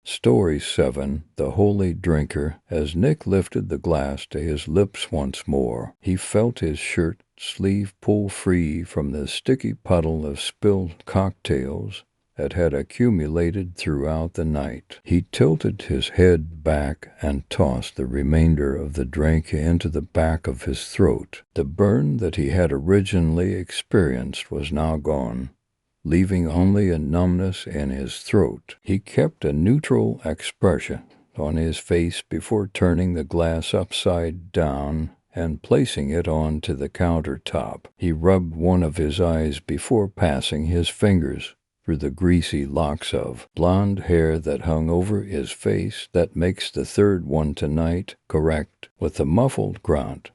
Story 7. The Holy Drinker. As Nick lifted the glass to his lips once more, he felt his shirt sleeve pull free from the sticky puddle of spilled cocktails that had accumulated throughout the night. He tilted his head back and tossed the remainder of the drink into the back of his throat. The burn that he had originally experienced was now gone, leaving only a numbness in his throat. He kept a neutral expression on his face before turning the glass upside down and placing it onto the countertop. He rubbed one of his eyes before passing his fingers through the greasy locks of blonde hair that hung over his face. That makes the third one tonight, correct? With a muffled grunt,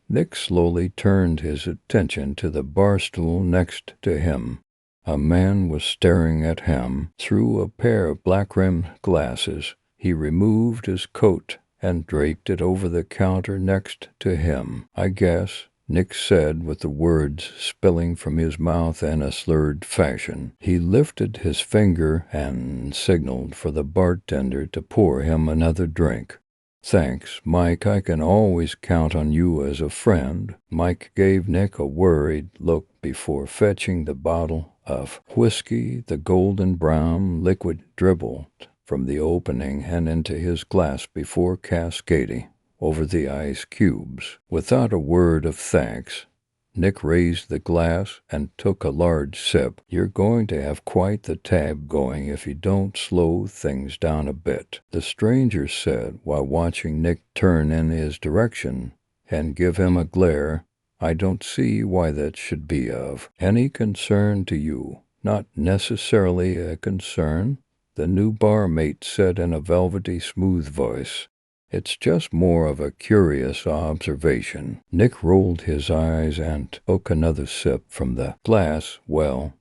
Nick slowly turned his attention to the bar stool next to him. A man was staring at him through a pair of black-rimmed glasses. He removed his coat and draped it over the counter next to him. "I guess," Nick said with the words spilling from his mouth in a slurred fashion. He lifted his finger and signaled for the bartender to pour him another drink. "Thanks, Mike. I can always count on you as a friend." Mike gave Nick a worried look before fetching the bottle of whiskey. The golden brown liquid dribbled from the opening and into his glass before cascading over the ice cubes. Without a word of thanks, Nick raised the glass and took a large sip. "You're going to have quite the tab going if you don't slow things down a bit," the stranger said while watching Nick turn in his direction and give him a glare. "I don't see why that should be of any concern to you." "Not necessarily a concern," the new barmate said in a velvety, smooth voice. "It's just more of a curious observation." Nick rolled his eyes and took another sip from the glass. "Well,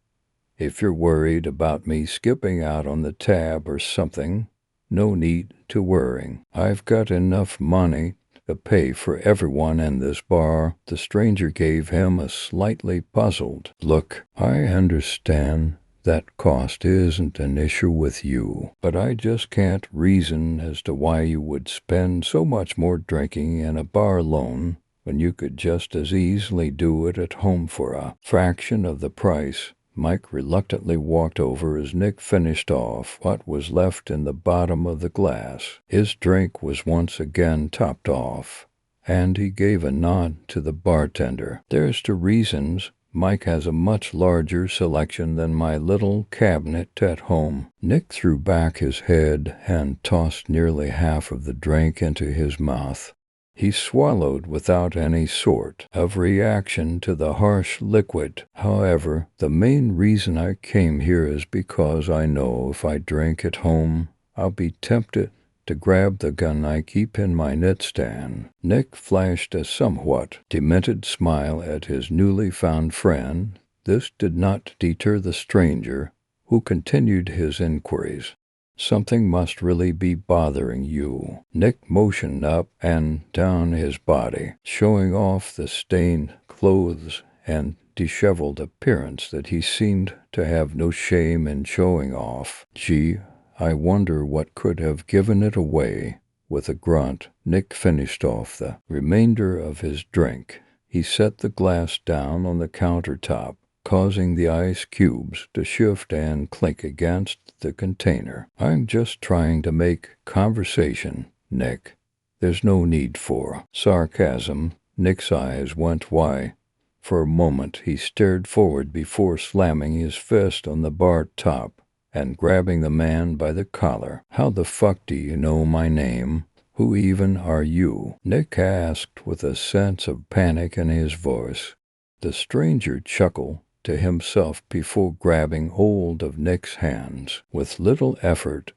if you're worried about me skipping out on the tab or something, no need to worrying. I've got enough money to pay for everyone in this bar." The stranger gave him a slightly puzzled look. "I understand that cost isn't an issue with you, but I just can't reason as to why you would spend so much more drinking in a bar alone when you could just as easily do it at home for a fraction of the price." Mike reluctantly walked over as Nick finished off what was left in the bottom of the glass. His drink was once again topped off, and he gave a nod to the bartender. "There's two reasons. Mike has a much larger selection than my little cabinet at home." Nick threw back his head and tossed nearly half of the drink into his mouth. He swallowed without any sort of reaction to the harsh liquid. "However, the main reason I came here is because I know if I drink at home, I'll be tempted to grab the gun I keep in my nightstand." Nick flashed a somewhat demented smile at his newly found friend. This did not deter the stranger, who continued his inquiries. "Something must really be bothering you." Nick motioned up and down his body, showing off the stained clothes and disheveled appearance that he seemed to have no shame in showing off. "Gee, I wonder what could have given it away." With a grunt, Nick finished off the remainder of his drink. He set the glass down on the countertop, causing the ice cubes to shift and clink against the container. "I'm just trying to make conversation, Nick. There's no need for sarcasm." Nick's eyes went wide. For a moment he stared forward before slamming his fist on the bar top and grabbing the man by the collar. "How the fuck do you know my name? Who even are you?" Nick asked with a sense of panic in his voice. The stranger chuckled to himself before grabbing hold of Nick's hands. With little effort,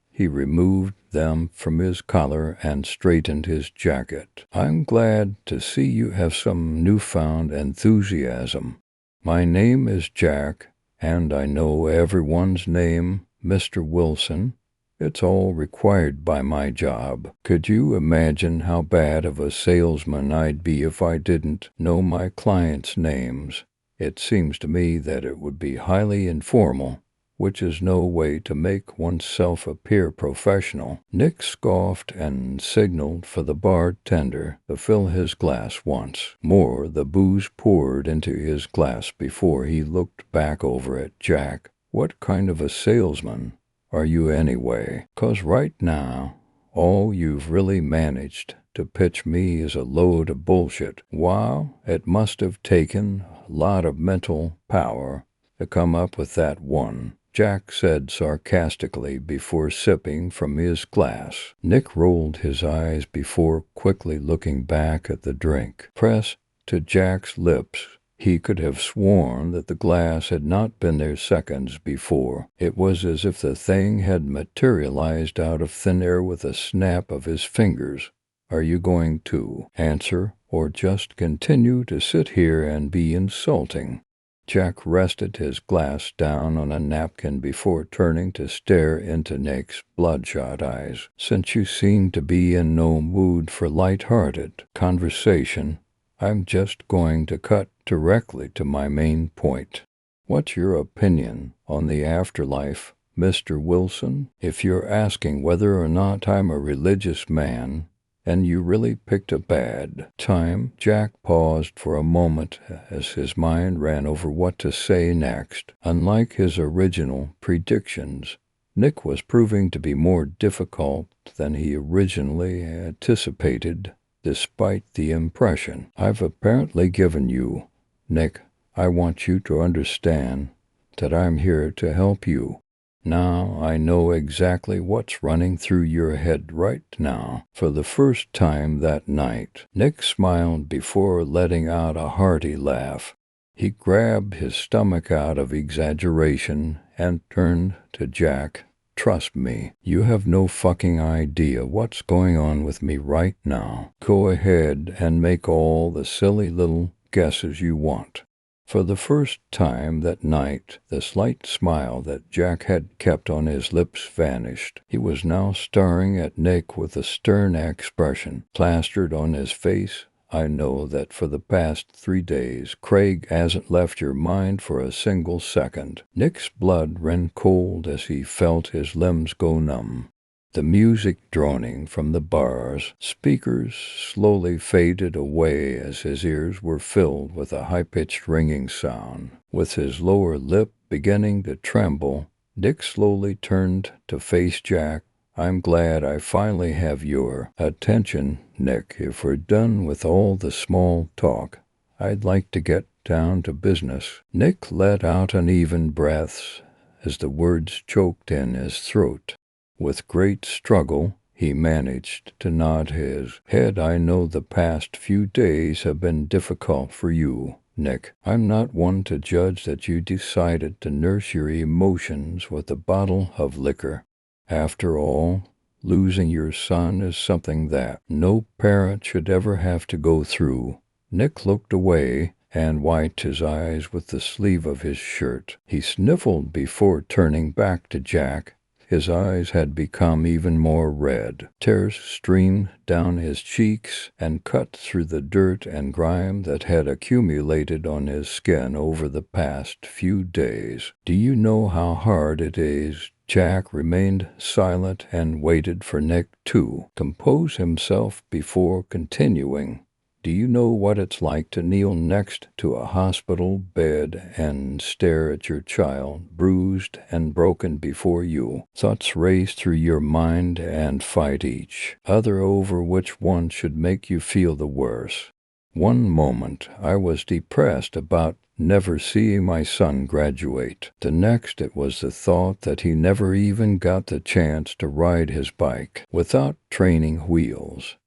he removed them from his collar and straightened his jacket. "I'm glad to see you have some newfound enthusiasm. My name is Jack, and I know everyone's name, Mr. Wilson. It's all required by my job. Could you imagine how bad of a salesman I'd be if I didn't know my clients' names? It seems to me that it would be highly informal which is no way to make oneself appear professional. Nick scoffed and signaled for the bartender to fill his glass once more. The booze poured into his glass before he looked back over at Jack. What kind of a salesman are you anyway? 'Cause right now, all you've really managed to pitch me is a load of bullshit. Wow, it must have taken a lot of mental power to come up with that one, Jack said sarcastically before sipping from his glass. Nick rolled his eyes before quickly looking back at the drink. Pressed to Jack's lips, he could have sworn that the glass had not been there seconds before. It was as if the thing had materialized out of thin air with a snap of his fingers. Are you going to answer or just continue to sit here and be insulting? Jack rested his glass down on a napkin before turning to stare into Nick's bloodshot eyes. Since you seem to be in no mood for light-hearted conversation, I'm just going to cut directly to my main point. What's your opinion on the afterlife, Mr. Wilson? If you're asking whether or not I'm a religious man, and you really picked a bad time. Jack paused for a moment as his mind ran over what to say next. Unlike his original predictions, Nick was proving to be more difficult than he originally anticipated, despite the impression I've apparently given you. Nick, I want you to understand that I'm here to help you. Now I know exactly what's running through your head right now. For the first time that night, Nick smiled before letting out a hearty laugh. He grabbed his stomach out of exaggeration and turned to Jack. Trust me, you have no fucking idea what's going on with me right now. Go ahead and make all the silly little guesses you want. For the first time that night, the slight smile that Jack had kept on his lips vanished. He was now staring at Nick with a stern expression plastered on his face. I know that for the past 3 days, Craig hasn't left your mind for a single second. Nick's blood ran cold as he felt his limbs go numb. The music droning from the bar's speakers slowly faded away as his ears were filled with a high-pitched ringing sound. With his lower lip beginning to tremble, Nick slowly turned to face Jack. I'm glad I finally have your attention, Nick. If we're done with all the small talk, I'd like to get down to business. Nick let out uneven breaths as the words choked in his throat. With great struggle, he managed to nod his head. I know the past few days have been difficult for you, Nick. I'm not one to judge that you decided to nurse your emotions with a bottle of liquor. After all, losing your son is something that no parent should ever have to go through. Nick looked away and wiped his eyes with the sleeve of his shirt. He sniffled before turning back to Jack. His eyes had become even more red. Tears streamed down his cheeks and cut through the dirt and grime that had accumulated on his skin over the past few days. Do you know how hard it is? Jack remained silent and waited for Nick to compose himself before continuing. Do you know what it's like to kneel next to a hospital bed and stare at your child, bruised and broken before you? Thoughts race through your mind and fight each other over which one should make you feel the worse. One moment I was depressed about never seeing my son graduate. The next it was the thought that he never even got the chance to ride his bike without training wheels.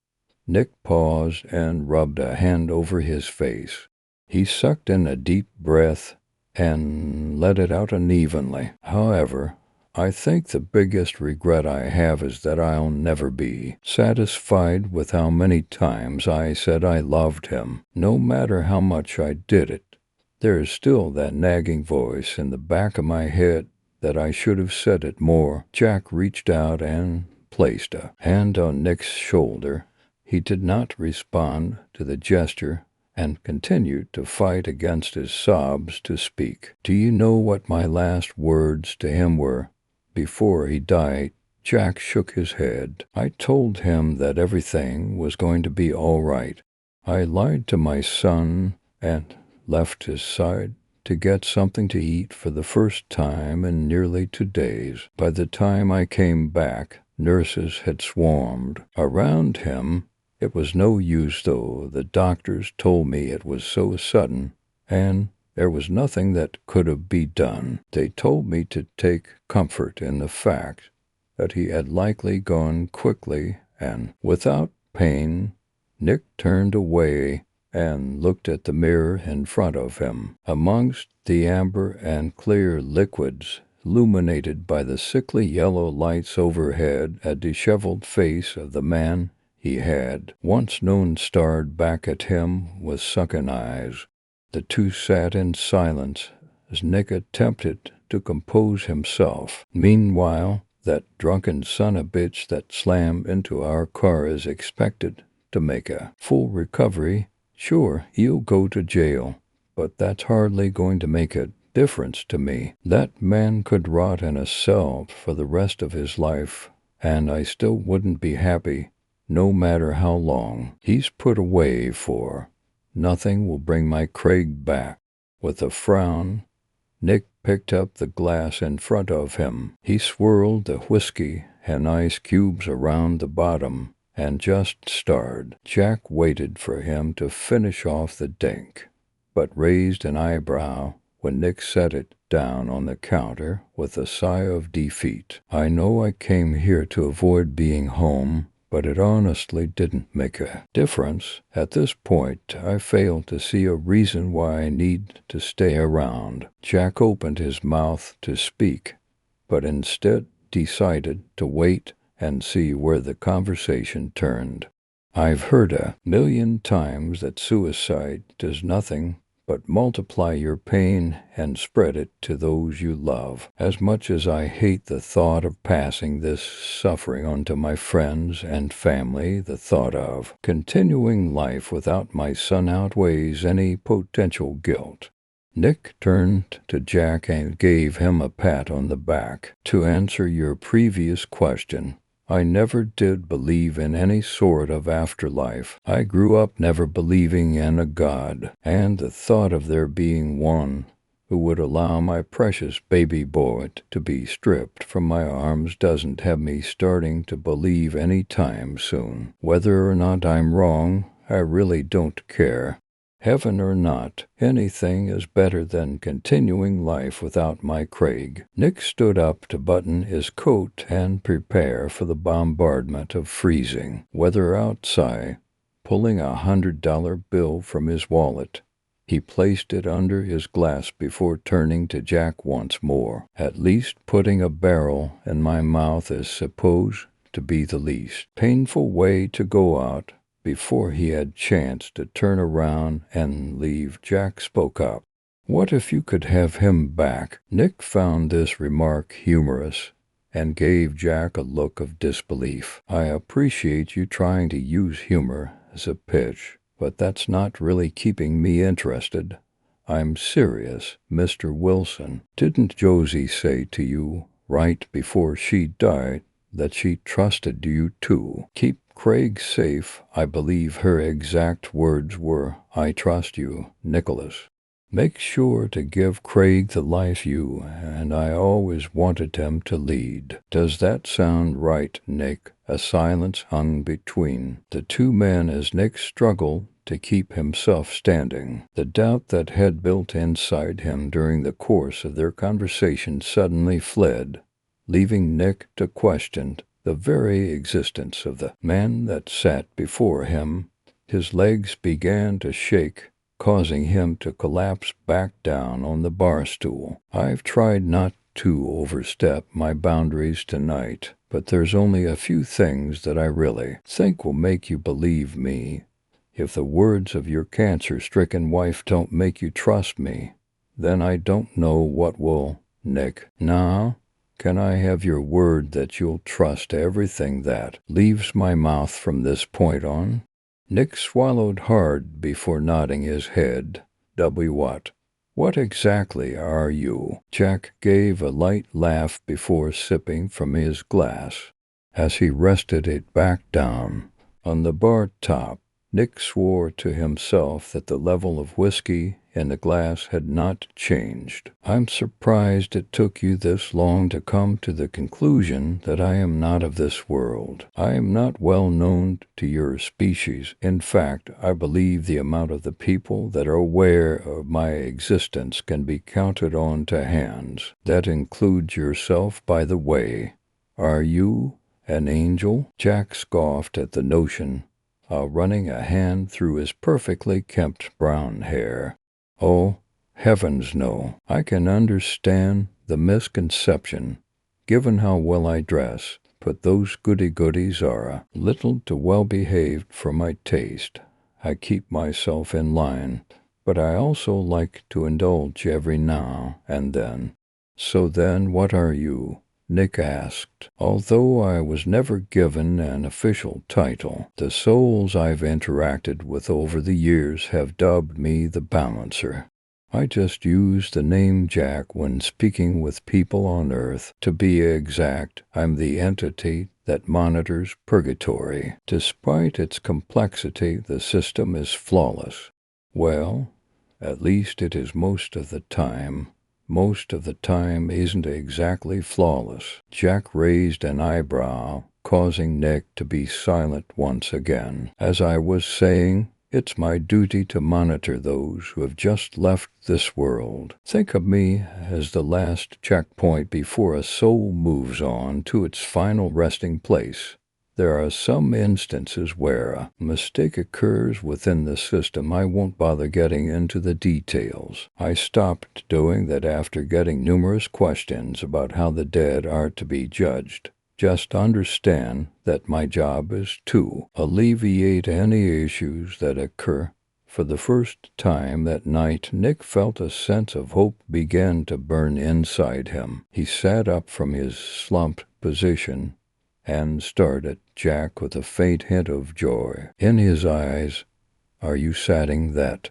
Nick paused and rubbed a hand over his face. He sucked in a deep breath and let it out unevenly. However, I think the biggest regret I have is that I'll never be satisfied with how many times I said I loved him. No matter how much I did it, there is still that nagging voice in the back of my head that I should have said it more. Jack reached out and placed a hand on Nick's shoulder. He did not respond to the gesture and continued to fight against his sobs to speak. Do you know what my last words to him were before he died? Jack shook his head. I told him that everything was going to be all right. I lied to my son and left his side to get something to eat for the first time in nearly 2 days. By the time I came back, nurses had swarmed around him. It was no use, though. The doctors told me it was so sudden, and there was nothing that could have been done. They told me to take comfort in the fact that he had likely gone quickly and without pain. Nick turned away and looked at the mirror in front of him. Amongst the amber and clear liquids, illuminated by the sickly yellow lights overhead, a disheveled face of the man he had once known stared back at him with sunken eyes. The two sat in silence as Nick attempted to compose himself. Meanwhile, that drunken son-of-a-bitch that slammed into our car is expected to make a full recovery. Sure, he'll go to jail, but that's hardly going to make a difference to me. That man could rot in a cell for the rest of his life, and I still wouldn't be happy, no matter how long. He's put away for. Nothing will bring my Craig back. With a frown, Nick picked up the glass in front of him. He swirled the whiskey and ice cubes around the bottom and just stared. Jack waited for him to finish off the drink, but raised an eyebrow when Nick set it down on the counter with a sigh of defeat. I know I came here to avoid being home, but it honestly didn't make a difference. At this point, I failed to see a reason why I need to stay around. Jack opened his mouth to speak, but instead decided to wait and see where the conversation turned. I've heard 1,000,000 times that suicide does nothing but multiply your pain and spread it to those you love. As much as I hate the thought of passing this suffering on to my friends and family, the thought of continuing life without my son outweighs any potential guilt. Nick turned to Jack and gave him a pat on the back. To answer your previous question, I never did believe in any sort of afterlife. I grew up never believing in a God, and the thought of there being one who would allow my precious baby boy to be stripped from my arms doesn't have me starting to believe any time soon. Whether or not I'm wrong, I really don't care. Heaven or not, anything is better than continuing life without my Craig. Nick stood up to button his coat and prepare for the bombardment of freezing weather outside. Pulling $100 bill from his wallet, he placed it under his glass before turning to Jack once more. At least putting a barrel in my mouth is supposed to be the least painful way to go out. Before he had chance to turn around and leave, Jack spoke up. What if you could have him back? Nick found this remark humorous and gave Jack a look of disbelief. I appreciate you trying to use humor as a pitch, but that's not really keeping me interested. I'm serious, Mr. Wilson. Didn't Josie say to you right before she died that she trusted you too? Keep Craig safe. I believe her exact words were, I trust you, Nicholas. Make sure to give Craig the life you and I always wanted him to lead. Does that sound right, Nick? A silence hung between the two men as Nick struggled to keep himself standing. The doubt that had built inside him during the course of their conversation suddenly fled, leaving Nick to question the very existence of the man that sat before him. His legs began to shake, causing him to collapse back down on the bar stool. I've tried not to overstep my boundaries tonight, but there's only a few things that I really think will make you believe me. If the words of your cancer-stricken wife don't make you trust me, then I don't know what will, Nick. Now, can I have your word that you'll trust everything that leaves my mouth from this point on? Nick swallowed hard before nodding his head. W what? What exactly are you? Jack gave a light laugh before sipping from his glass. As he rested it back down on the bar top, Nick swore to himself that the level of whiskey in the glass had not changed. I'm surprised it took you this long to come to the conclusion that I am not of this world. I am not well known to your species. In fact, I believe the amount of the people that are aware of my existence can be counted on to hands. That includes yourself, by the way. Are you an angel? Jack scoffed at the notion, running a hand through his perfectly kempt brown hair. Oh, heavens no. I can understand the misconception, given how well I dress, but those goody-goodies are a little too well-behaved for my taste. I keep myself in line, but I also like to indulge every now and then. So then, what are you? Nick asked. Although I was never given an official title, the souls I've interacted with over the years have dubbed me the Balancer. I just use the name Jack when speaking with people on Earth. To be exact, I'm the entity that monitors purgatory. Despite its complexity, the system is flawless. Well, at least it is most of the time. Most of the time isn't exactly flawless. Jack raised an eyebrow, causing Nick to be silent once again. As I was saying, it's my duty to monitor those who have just left this world. Think of me as the last checkpoint before a soul moves on to its final resting place. There are some instances where a mistake occurs within the system. I won't bother getting into the details. I stopped doing that after getting numerous questions about how the dead are to be judged. Just understand that my job is to alleviate any issues that occur. For the first time that night, Nick felt a sense of hope begin to burn inside him. He sat up from his slumped position and stared at Jack with a faint hint of joy in his eyes. Are you saying that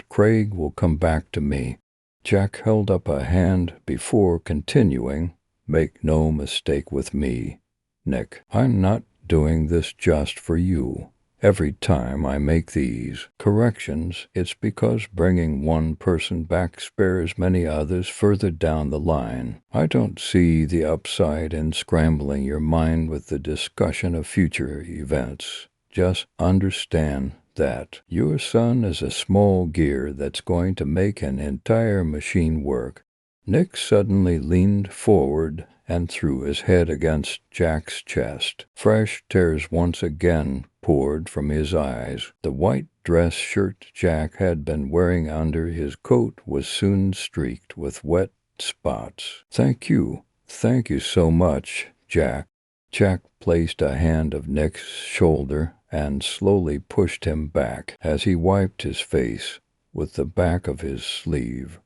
Craig will come back to me? Jack held up a hand before continuing. Make no mistake with me, Nick. I'm not doing this just for you. Every time I make these corrections, it's because bringing one person back spares many others further down the line. I don't see the upside in scrambling your mind with the discussion of future events. Just understand that your son is a small gear that's going to make an entire machine work. Nick suddenly leaned forward and threw his head against Jack's chest. Fresh tears once again poured from his eyes. The white dress shirt Jack had been wearing under his coat was soon streaked with wet spots. Thank you so much, Jack. Jack placed a hand on Nick's shoulder and slowly pushed him back as he wiped his face with the back of his sleeve.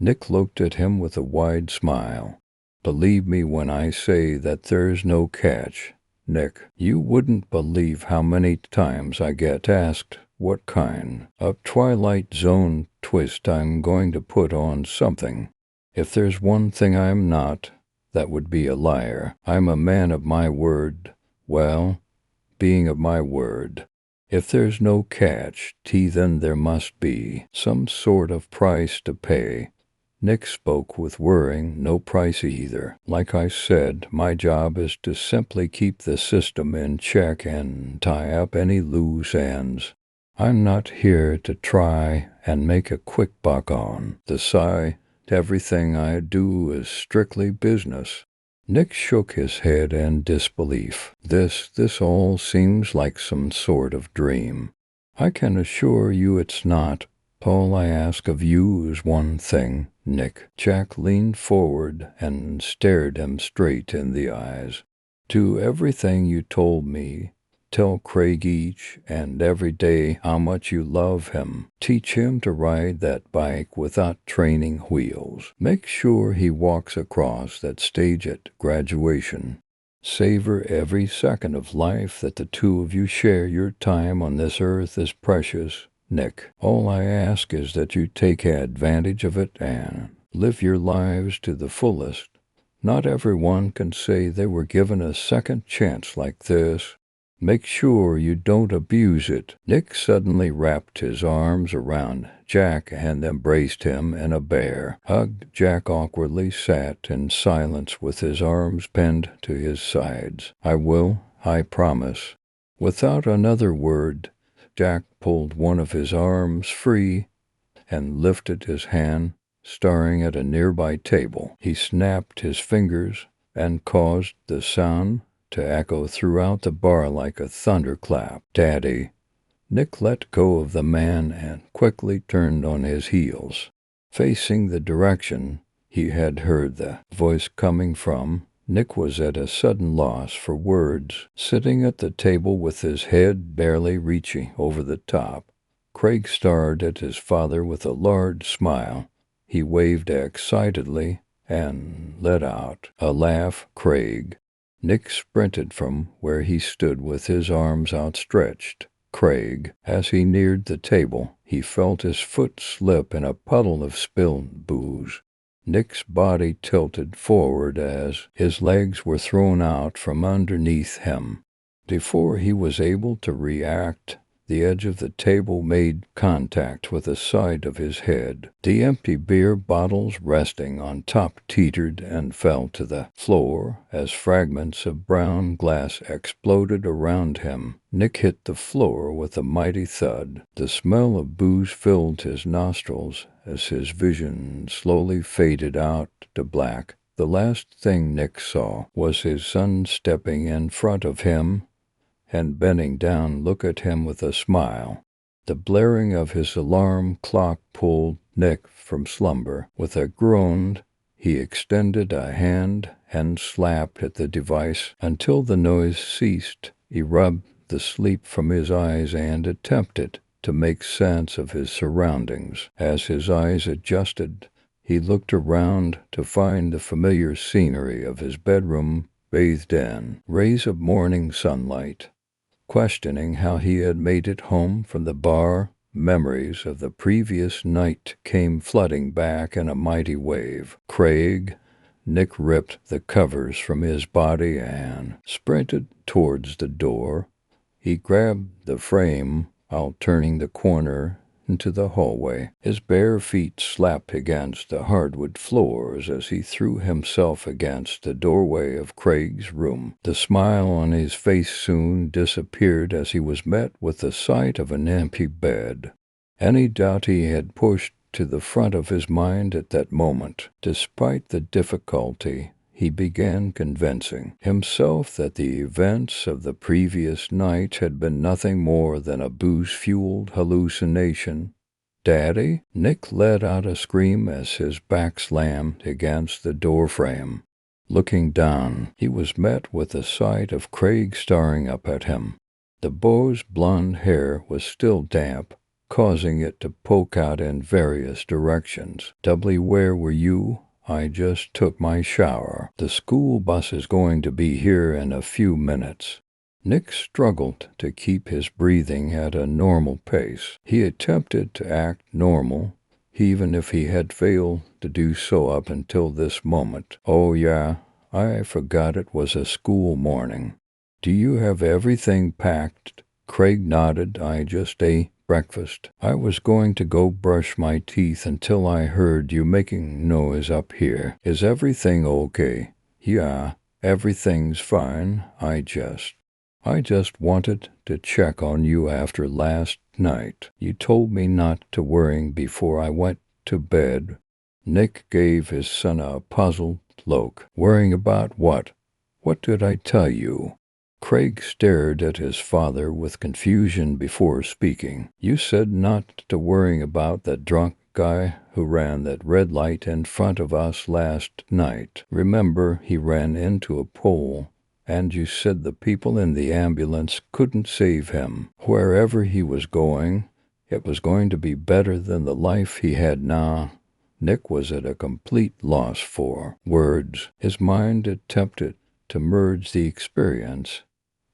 Nick looked at him with a wide smile. Believe me when I say that there's no catch. Nick, you wouldn't believe how many times I get asked what kind of Twilight Zone twist I'm going to put on something. If there's one thing I'm not, that would be a liar. I'm a man of my word. Well, being of my word. If there's no catch, then there must be some sort of price to pay. Nick spoke with worrying, no price either. Like I said, my job is to simply keep the system in check and tie up any loose ends. I'm not here to try and make a quick buck on the side. Everything I do is strictly business. Nick shook his head in disbelief. This all seems like some sort of dream. I can assure you it's not. All I ask of you is one thing, Nick. Jack leaned forward and stared him straight in the eyes. Do everything you told me. Tell Craig each and every day how much you love him. Teach him to ride that bike without training wheels. Make sure he walks across that stage at graduation. Savor every second of life that the two of you share. Your time on this earth is precious, Nick. All I ask is that you take advantage of it and live your lives to the fullest. Not everyone can say they were given a second chance like this. Make sure you don't abuse it. Nick suddenly wrapped his arms around Jack and embraced him in a bear hug. Jack awkwardly sat in silence with his arms pinned to his sides. I will, I promise. Without another word, Jack pulled one of his arms free and lifted his hand, staring at a nearby table. He snapped his fingers and caused the sound to echo throughout the bar like a thunderclap. Daddy. Nick let go of the man and quickly turned on his heels, facing the direction he had heard the voice coming from. Nick was at a sudden loss for words, sitting at the table with his head barely reaching over the top. Craig stared at his father with a large smile. He waved excitedly and let out a laugh. Craig. Nick sprinted from where he stood with his arms outstretched. Craig. As he neared the table, he felt his foot slip in a puddle of spilled booze. Nick's body tilted forward as his legs were thrown out from underneath him. Before he was able to react, the edge of the table made contact with the side of his head. The empty beer bottles resting on top teetered and fell to the floor as fragments of brown glass exploded around him. Nick hit the floor with a mighty thud. The smell of booze filled his nostrils as his vision slowly faded out to black. The last thing Nick saw was his son stepping in front of him and bending down look at him with a smile. The blaring of his alarm clock pulled Nick from slumber. With a groan, he extended a hand and slapped at the device until the noise ceased. He rubbed the sleep from his eyes and attempted to make sense of his surroundings. As his eyes adjusted, he looked around to find the familiar scenery of his bedroom bathed in rays of morning sunlight. Questioning how he had made it home from the bar, memories of the previous night came flooding back in a mighty wave. Craig. Nick ripped the covers from his body and sprinted towards the door. He grabbed the frame while turning the corner into the hallway. His bare feet slapped against the hardwood floors as he threw himself against the doorway of Craig's room. The smile on his face soon disappeared as he was met with the sight of an empty bed. Any doubt he had pushed to the front of his mind at that moment. Despite the difficulty, he began convincing himself that the events of the previous night had been nothing more than a booze-fueled hallucination. Daddy? Nick let out a scream as his back slammed against the doorframe. Looking down, he was met with the sight of Craig staring up at him. The boy's blonde hair was still damp, causing it to poke out in various directions. Doubly, where were you? I just took my shower. The school bus is going to be here in a few minutes. Nick struggled to keep his breathing at a normal pace. He attempted to act normal, even if he had failed to do so up until this moment. Oh yeah, I forgot it was a school morning. Do you have everything packed? Craig nodded. I just ate breakfast. I was going to go brush my teeth until I heard you making noise up here. Is everything okay? Yeah, everything's fine. I just wanted to check on you after last night. You told me not to worry before I went to bed. Nick gave his son a puzzled look. Worrying about what? What did I tell you? Craig stared at his father with confusion before speaking. You said not to worry about that drunk guy who ran that red light in front of us last night. Remember, he ran into a pole, and you said the people in the ambulance couldn't save him. Wherever he was going, it was going to be better than the life he had now. Nick was at a complete loss for words. His mind attempted to merge the experience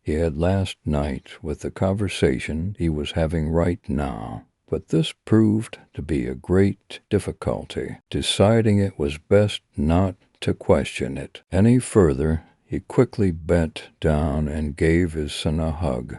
he had last night with the conversation he was having right now. But this proved to be a great difficulty. Deciding it was best not to question it any further, he quickly bent down and gave his son a hug.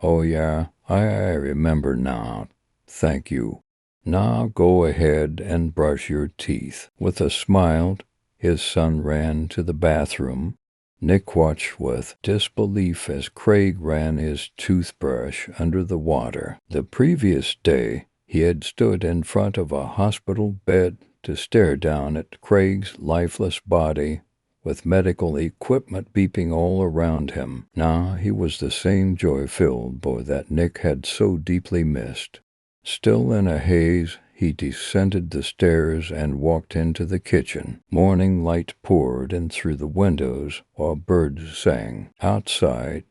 "Oh yeah, I remember now. Thank you. Now go ahead and brush your teeth." With a smile, his son ran to the bathroom. Nick watched with disbelief as Craig ran his toothbrush under the water. The previous day, he had stood in front of a hospital bed to stare down at Craig's lifeless body, with medical equipment beeping all around him. Now he was the same joy-filled boy that Nick had so deeply missed. Still in a haze, he descended the stairs and walked into the kitchen. Morning light poured in through the windows while birds sang. Outside,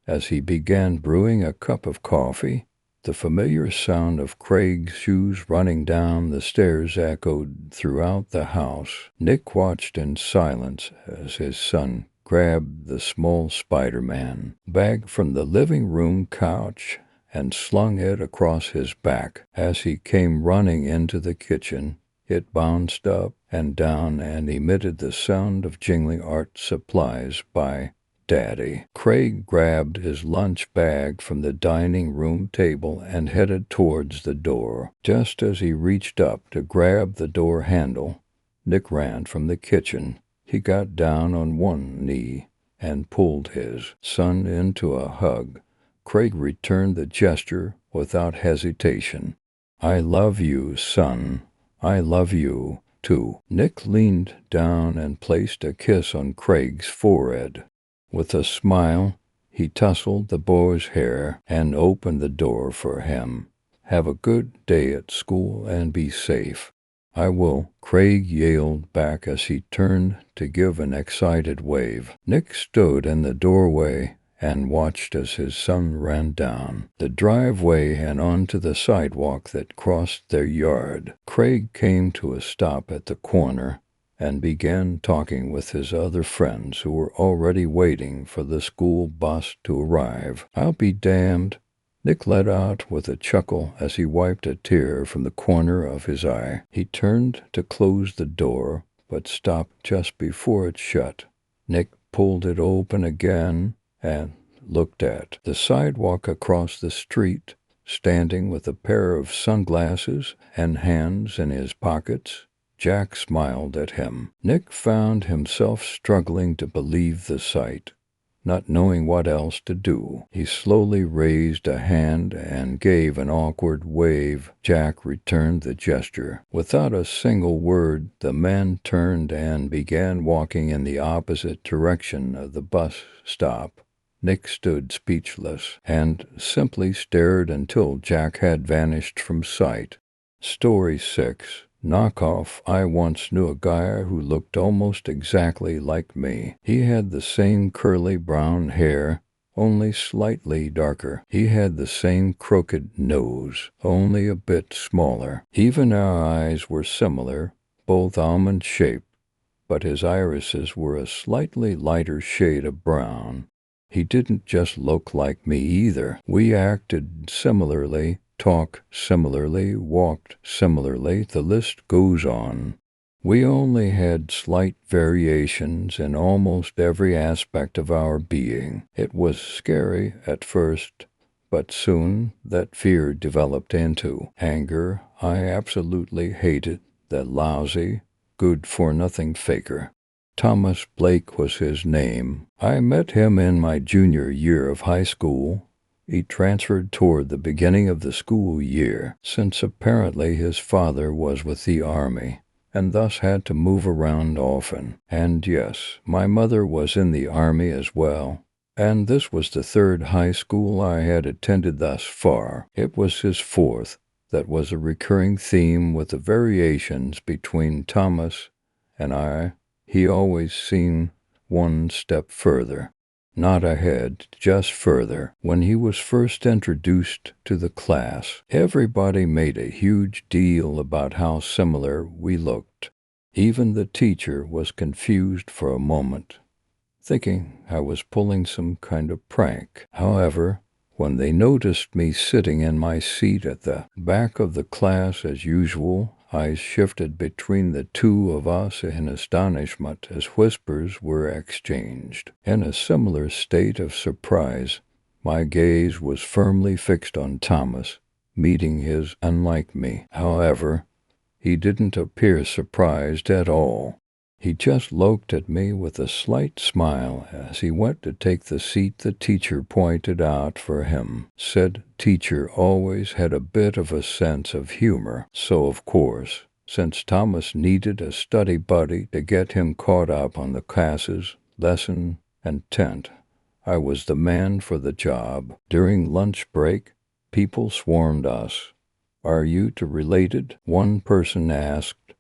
as he began brewing a cup of coffee, the familiar sound of Craig's shoes running down the stairs echoed throughout the house. Nick watched in silence as his son grabbed the small Spider-Man bag from the living room couch and slung it across his back. As he came running into the kitchen, it bounced up and down and emitted the sound of jingling art supplies by Daddy. Craig grabbed his lunch bag from the dining room table and headed towards the door. Just as he reached up to grab the door handle, Nick ran from the kitchen. He got down on one knee and pulled his son into a hug. Craig returned the gesture without hesitation. "I love you, son. I love you, too." Nick leaned down and placed a kiss on Craig's forehead. With a smile, he tousled the boy's hair and opened the door for him. "Have a good day at school and be safe." "I will," Craig yelled back as he turned to give an excited wave. Nick stood in the doorway and watched as his son ran down the driveway and onto the sidewalk that crossed their yard. Craig came to a stop at the corner and began talking with his other friends who were already waiting for the school bus to arrive. "I'll be damned," Nick let out with a chuckle as he wiped a tear from the corner of his eye. He turned to close the door, but stopped just before it shut. Nick pulled it open again and looked at the sidewalk across the street. Standing with a pair of sunglasses and hands in his pockets, Jack smiled at him. Nick found himself struggling to believe the sight. Not knowing what else to do, he slowly raised a hand and gave an awkward wave. Jack returned the gesture. Without a single word, the man turned and began walking in the opposite direction of the bus stop. Nick stood speechless and simply stared until Jack had vanished from sight. Story 6. Knockoff. I once knew a guy who looked almost exactly like me. He had the same curly brown hair, only slightly darker. He had the same crooked nose, only a bit smaller. Even our eyes were similar, both almond-shaped, but his irises were a slightly lighter shade of brown. He didn't just look like me either. We acted similarly, talked similarly, walked similarly, the list goes on. We only had slight variations in almost every aspect of our being. It was scary at first, but soon that fear developed into anger. I absolutely hated that lousy, good-for-nothing faker. Thomas Blake was his name. I met him in my junior year of high school. He transferred toward the beginning of the school year, since apparently his father was with the Army, and thus had to move around often. And yes, my mother was in the Army as well, and this was the third high school I had attended thus far. It was his fourth that was a recurring theme, with the variations between Thomas and I. He always seemed one step further. Not ahead, just further. When he was first introduced to the class, everybody made a huge deal about how similar we looked. Even the teacher was confused for a moment. thinking I was pulling some kind of prank. However, when they noticed me sitting in my seat at the back of the class as usual, eyes shifted between the two of us in astonishment as whispers were exchanged. In a similar state of surprise, my gaze was firmly fixed on Thomas, meeting his unlike me. However, he didn't appear surprised at all. He just looked at me with a slight smile as he went to take the seat the teacher pointed out for him. Said teacher always had a bit of a sense of humor, so of course, since Thomas needed a study buddy to get him caught up on the class's lesson and tent, I was the man for the job. During lunch break, people swarmed us. "Are you two related?" one person asked.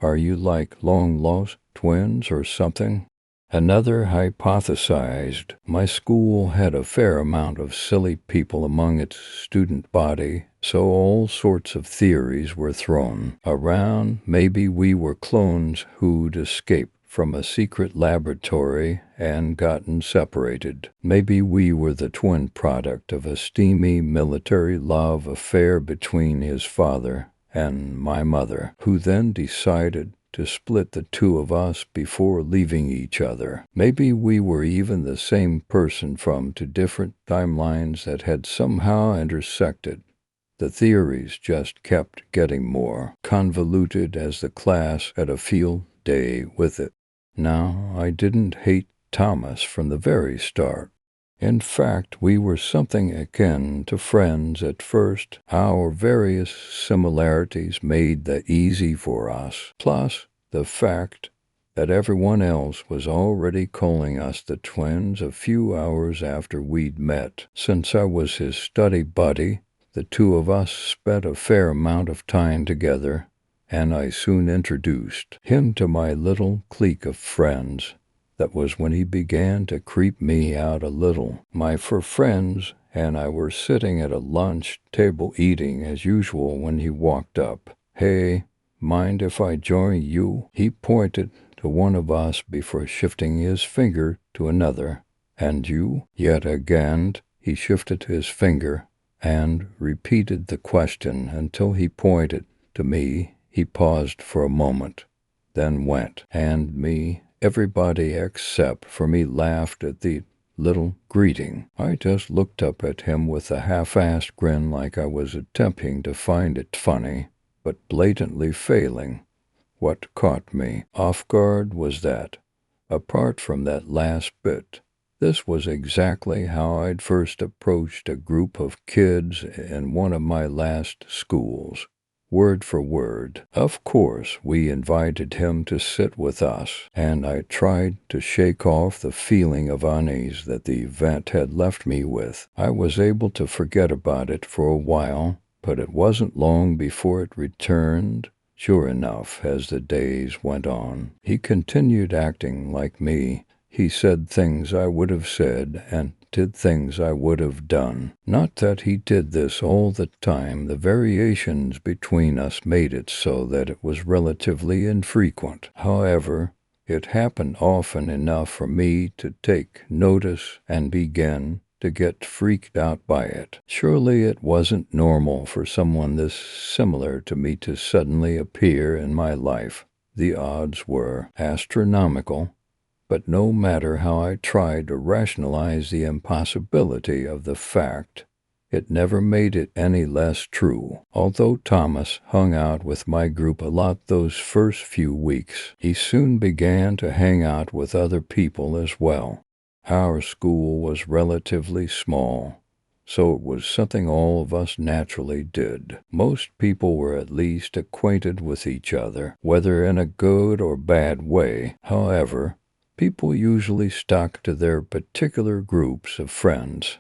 "Are you like long-lost twins or something?" Another hypothesized my school had a fair amount of silly people among its student body, so all sorts of theories were thrown around. Maybe we were clones who'd escaped from a secret laboratory and gotten separated. Maybe we were the twin product of a steamy military love affair between his father and my mother, who then decided to split the two of us before leaving each other. Maybe we were even the same person from two different timelines that had somehow intersected. The theories just kept getting more convoluted as the class had a field day with it. Now, I didn't hate Thomas from the very start. In fact, we were something akin to friends at first. Our various similarities made that easy for us. Plus, the fact that everyone else was already calling us the twins a few hours after we'd met. Since I was his study buddy, the two of us spent a fair amount of time together, and I soon introduced him to my little clique of friends. That was when he began to creep me out a little. My four friends and I were sitting at a lunch table eating as usual when he walked up. "Hey, mind if I join you?" He pointed to one of us before shifting his finger to another. "And you?" Yet again, he shifted his finger and repeated the question until he pointed to me. He paused for a moment, then went, "And me?" Everybody except for me laughed at the little greeting. I just looked up at him with a half-assed grin like I was attempting to find it funny, but blatantly failing. What caught me off guard was that, apart from that last bit, this was exactly how I'd first approached a group of kids in one of my last schools. Word for word. Of course, we invited him to sit with us, and I tried to shake off the feeling of unease that the event had left me with. I was able to forget about it for a while, but it wasn't long before it returned. Sure enough, as the days went on, he continued acting like me. He said things I would have said and did things I would have done. Not that he did this all the time. The variations between us made it so that it was relatively infrequent. However, it happened often enough for me to take notice and begin to get freaked out by it. Surely it wasn't normal for someone this similar to me to suddenly appear in my life. The odds were astronomical. But no matter how I tried to rationalize the impossibility of the fact, it never made it any less true. Although Thomas hung out with my group a lot those first few weeks, he soon began to hang out with other people as well. Our school was relatively small, so it was something all of us naturally did. Most people were at least acquainted with each other, whether in a good or bad way. However, people usually stuck to their particular groups of friends,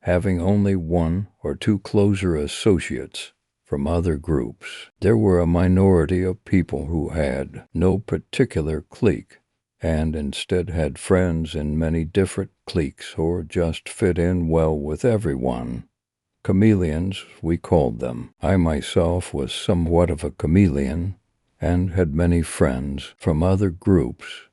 having only one or two closer associates from other groups. There were a minority of people who had no particular clique, and instead had friends in many different cliques or just fit in well with everyone. Chameleons, we called them. I myself was somewhat of a chameleon, and had many friends from other groups,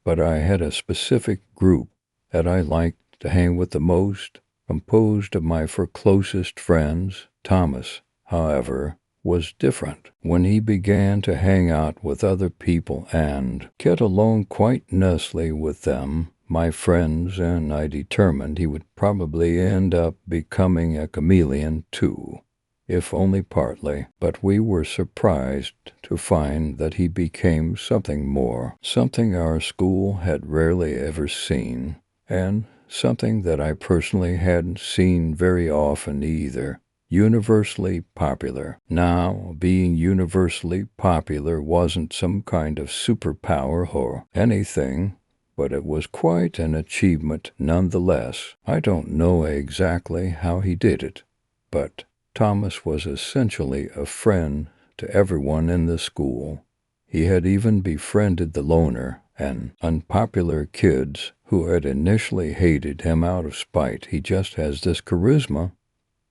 but I had a specific group that I liked to hang with the most, composed of my four closest friends. Thomas, however, was different. When he began to hang out with other people and get along quite nicely with them, my friends, and I determined he would probably end up becoming a chameleon too, if only partly, but we were surprised to find that he became something more, something our school had rarely ever seen, and something that I personally hadn't seen very often either. Universally popular. Now, being universally popular wasn't some kind of superpower or anything, but it was quite an achievement nonetheless. I don't know exactly how he did it, but Thomas was essentially a friend to everyone in the school. He had even befriended the loner and unpopular kids who had initially hated him out of spite. He just has this charisma,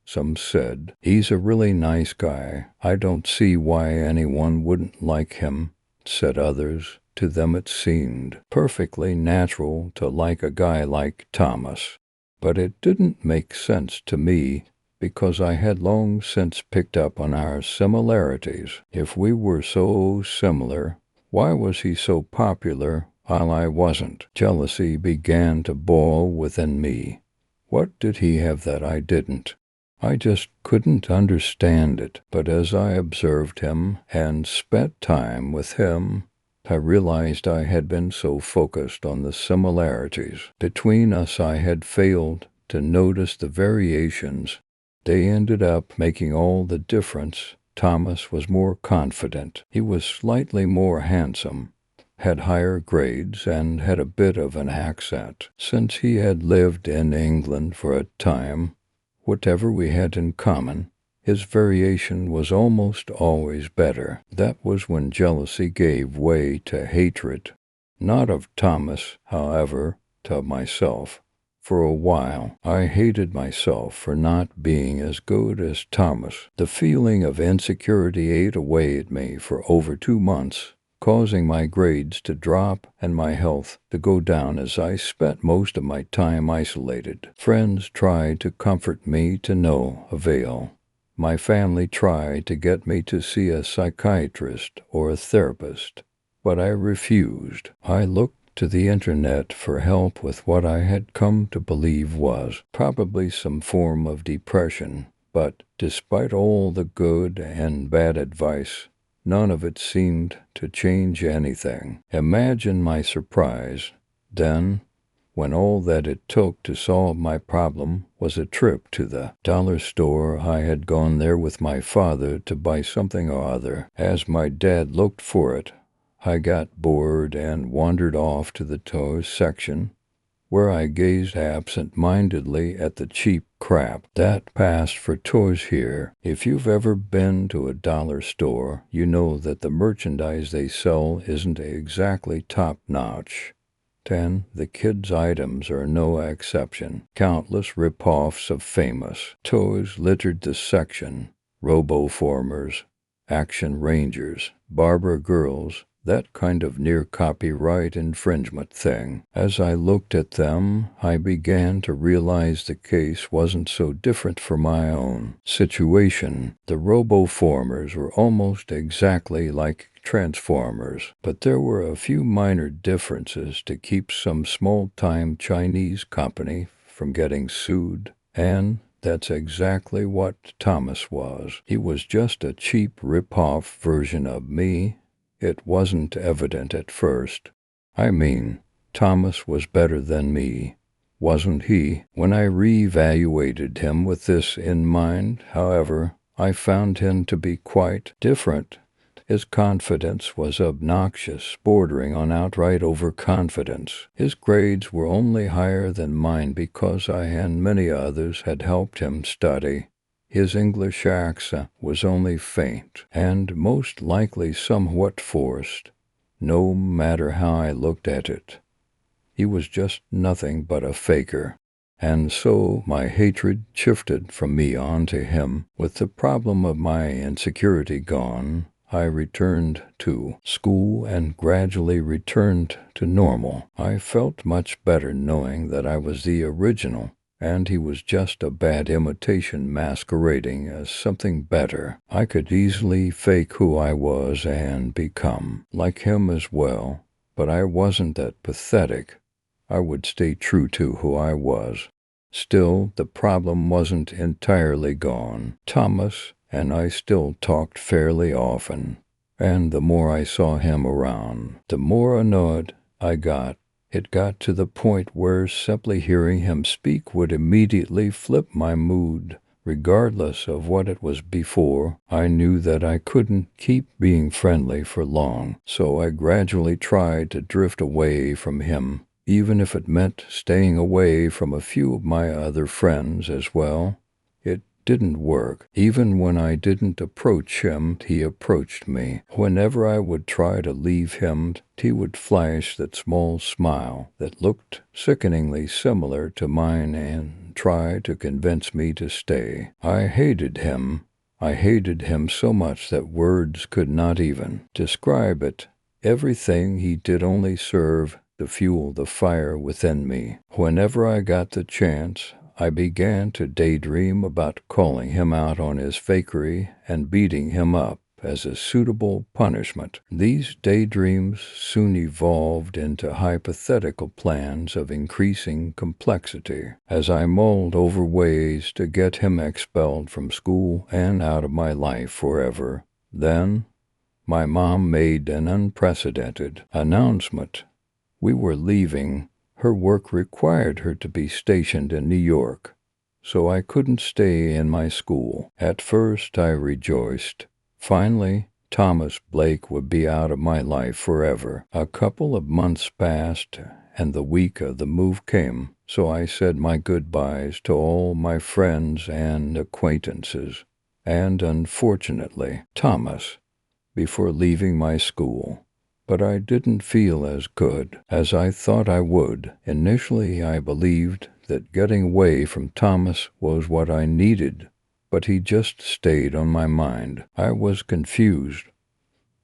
some said. He's a really nice guy. I don't see why anyone wouldn't like him, said others. To them it seemed perfectly natural to like a guy like Thomas. But it didn't make sense to me, because I had long since picked up on our similarities. If we were so similar, why was he so popular while I wasn't? Jealousy began to boil within me. What did he have that I didn't? I just couldn't understand it. But as I observed him and spent time with him, I realized I had been so focused on the similarities between us I had failed to notice the variations. They ended up making all the difference. Thomas was more confident. He was slightly more handsome, had higher grades, and had a bit of an accent. Since he had lived in England for a time, whatever we had in common, his variation was almost always better. That was when jealousy gave way to hatred. Not of Thomas, however, to myself. For a while, I hated myself for not being as good as Thomas. The feeling of insecurity ate away at me for over 2 months, causing my grades to drop and my health to go down as I spent most of my time isolated. Friends tried to comfort me to no avail. My family tried to get me to see a psychiatrist or a therapist, but I refused. I looked to the internet for help with what I had come to believe was probably some form of depression, but despite all the good and bad advice, none of it seemed to change anything. Imagine my surprise, then, when all that it took to solve my problem was a trip to the dollar store. I had gone there with my father to buy something or other. As my dad looked for it, I got bored and wandered off to the toys section, where I gazed absent-mindedly at the cheap crap that passed for toys here. If you've ever been to a dollar store, you know that the merchandise they sell isn't exactly top-notch. The kids' items are no exception. Countless rip-offs of famous toys littered the section. Roboformers, Action Rangers, Barbara Girls, that kind of near-copyright infringement thing. As I looked at them, I began to realize the case wasn't so different from my own situation. The Roboformers were almost exactly like Transformers, but there were a few minor differences to keep some small-time Chinese company from getting sued, and that's exactly what Thomas was. He was just a cheap rip-off version of me. It wasn't evident at first. I mean, Thomas was better than me, wasn't he? When I reevaluated him with this in mind, however, I found him to be quite different. His confidence was obnoxious, bordering on outright overconfidence. His grades were only higher than mine because I and many others had helped him study. His English accent was only faint, and most likely somewhat forced, no matter how I looked at it. He was just nothing but a faker, and so my hatred shifted from me onto him. With the problem of my insecurity gone, I returned to school and gradually returned to normal. I felt much better knowing that I was the original and he was just a bad imitation masquerading as something better. I could easily fake who I was and become like him as well, but I wasn't that pathetic. I would stay true to who I was. Still, the problem wasn't entirely gone. Thomas and I still talked fairly often, and the more I saw him around, the more annoyed I got. It got to the point where simply hearing him speak would immediately flip my mood. Regardless of what it was before, I knew that I couldn't keep being friendly for long, so I gradually tried to drift away from him, even if it meant staying away from a few of my other friends as well. It didn't work. Even when I didn't approach him, he approached me. Whenever I would try to leave him, he would flash that small smile that looked sickeningly similar to mine and try to convince me to stay. I hated him. I hated him so much that words could not even describe it. Everything he did only served to fuel the fire within me. Whenever I got the chance, I began to daydream about calling him out on his fakery and beating him up as a suitable punishment. These daydreams soon evolved into hypothetical plans of increasing complexity as I mulled over ways to get him expelled from school and out of my life forever. Then, my mom made an unprecedented announcement. We were leaving. Her work required her to be stationed in New York, so I couldn't stay in my school. At first I rejoiced. Finally, Thomas Blake would be out of my life forever. A couple of months passed, and the week of the move came, so I said my goodbyes to all my friends and acquaintances, and unfortunately, Thomas, before leaving my school. But I didn't feel as good as I thought I would. Initially, I believed that getting away from Thomas was what I needed, but he just stayed on my mind. I was confused.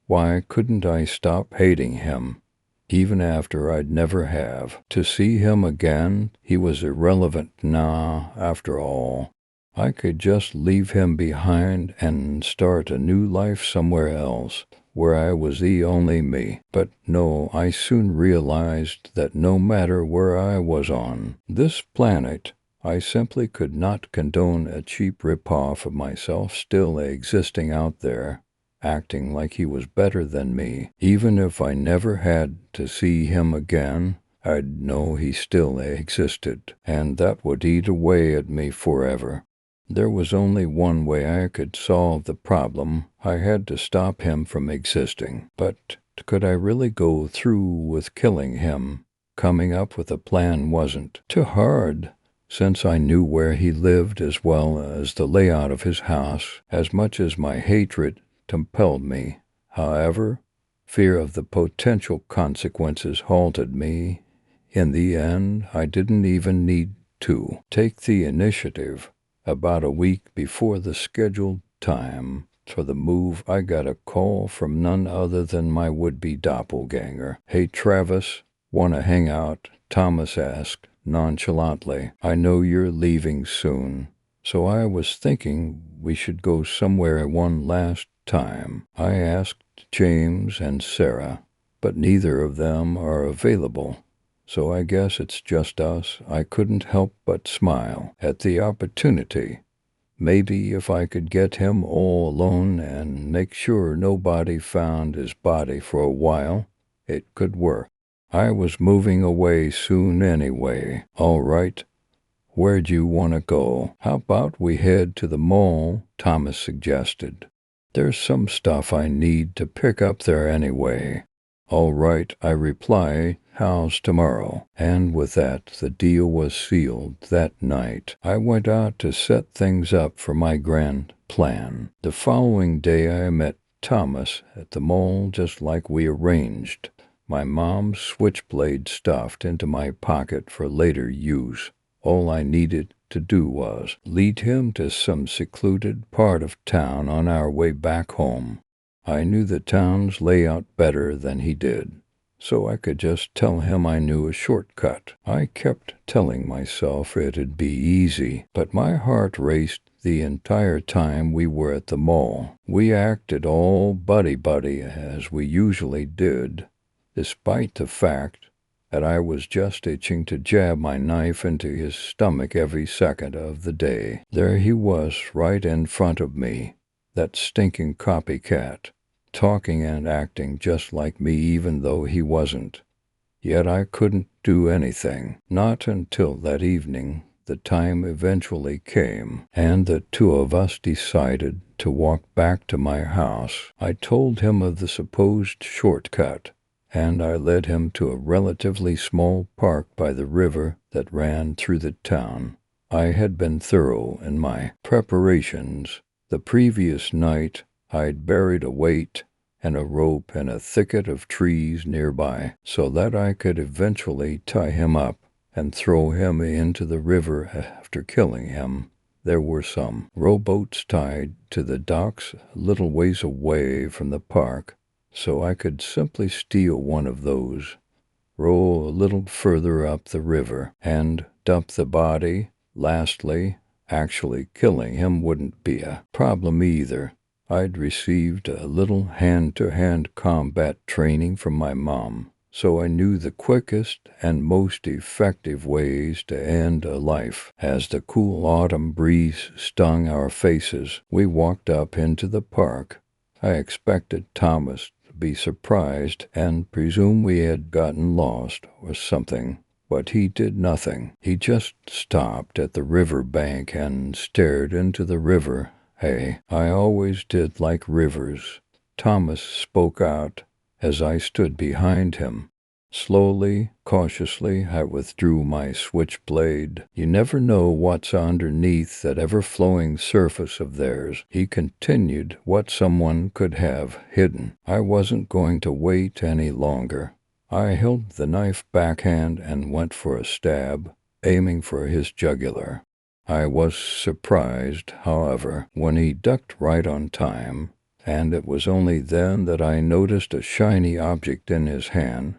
Why couldn't I stop hating him, even after I'd never have? To see him again, he was irrelevant now, after all. I could just leave him behind and start a new life somewhere else, where I was the only me. But no, I soon realized that no matter where I was on this planet, I simply could not condone a cheap rip-off of myself still existing out there, acting like he was better than me. Even if I never had to see him again, I'd know he still existed, and that would eat away at me forever. There was only one way I could solve the problem. I had to stop him from existing. But could I really go through with killing him? Coming up with a plan wasn't too hard, since I knew where he lived as well as the layout of his house, as much as my hatred compelled me. However, fear of the potential consequences halted me. In the end, I didn't even need to take the initiative. About a week before the scheduled time for the move, I got a call from none other than my would-be doppelganger. "Hey, Travis, wanna hang out?" Thomas asked nonchalantly. "I know you're leaving soon, so I was thinking we should go somewhere one last time. I asked James and Sarah, but neither of them are available. So I guess it's just us." I couldn't help but smile at the opportunity. Maybe if I could get him all alone and make sure nobody found his body for a while, it could work. I was moving away soon anyway. "All right, where'd you want to go?" "How about we head to the mall?" Thomas suggested. "There's some stuff I need to pick up there anyway." "All right," I replied. "How's tomorrow?" And with that, the deal was sealed that night. I went out to set things up for my grand plan. The following day, I met Thomas at the mall just like we arranged. My mom's switchblade stuffed into my pocket for later use. All I needed to do was lead him to some secluded part of town on our way back home. I knew the town's layout better than he did, so I could just tell him I knew a shortcut. I kept telling myself it'd be easy, but my heart raced the entire time we were at the mall. We acted all buddy-buddy as we usually did, despite the fact that I was just itching to jab my knife into his stomach every second of the day. There he was right in front of me, that stinking copycat, talking and acting just like me even though he wasn't. Yet I couldn't do anything. Not until that evening the time eventually came, and the two of us decided to walk back to my house. I told him of the supposed shortcut, and I led him to a relatively small park by the river that ran through the town. I had been thorough in my preparations. The previous night I'd buried a weight and a rope in a thicket of trees nearby so that I could eventually tie him up and throw him into the river after killing him. There were some rowboats tied to the docks a little ways away from the park, so I could simply steal one of those, row a little further up the river, and dump the body. Lastly, actually killing him wouldn't be a problem either. I'd received a little hand-to-hand combat training from my mom, so I knew the quickest and most effective ways to end a life. As the cool autumn breeze stung our faces, we walked up into the park. I expected Thomas to be surprised and presume we had gotten lost or something, but he did nothing. He just stopped at the river bank and stared into the river. "Hey, I always did like rivers," Thomas spoke out as I stood behind him. Slowly, cautiously, I withdrew my switchblade. "You never know what's underneath that ever-flowing surface of theirs," he continued, "what someone could have hidden." I wasn't going to wait any longer. I held the knife backhand and went for a stab, aiming for his jugular. I was surprised, however, when he ducked right on time, and it was only then that I noticed a shiny object in his hand.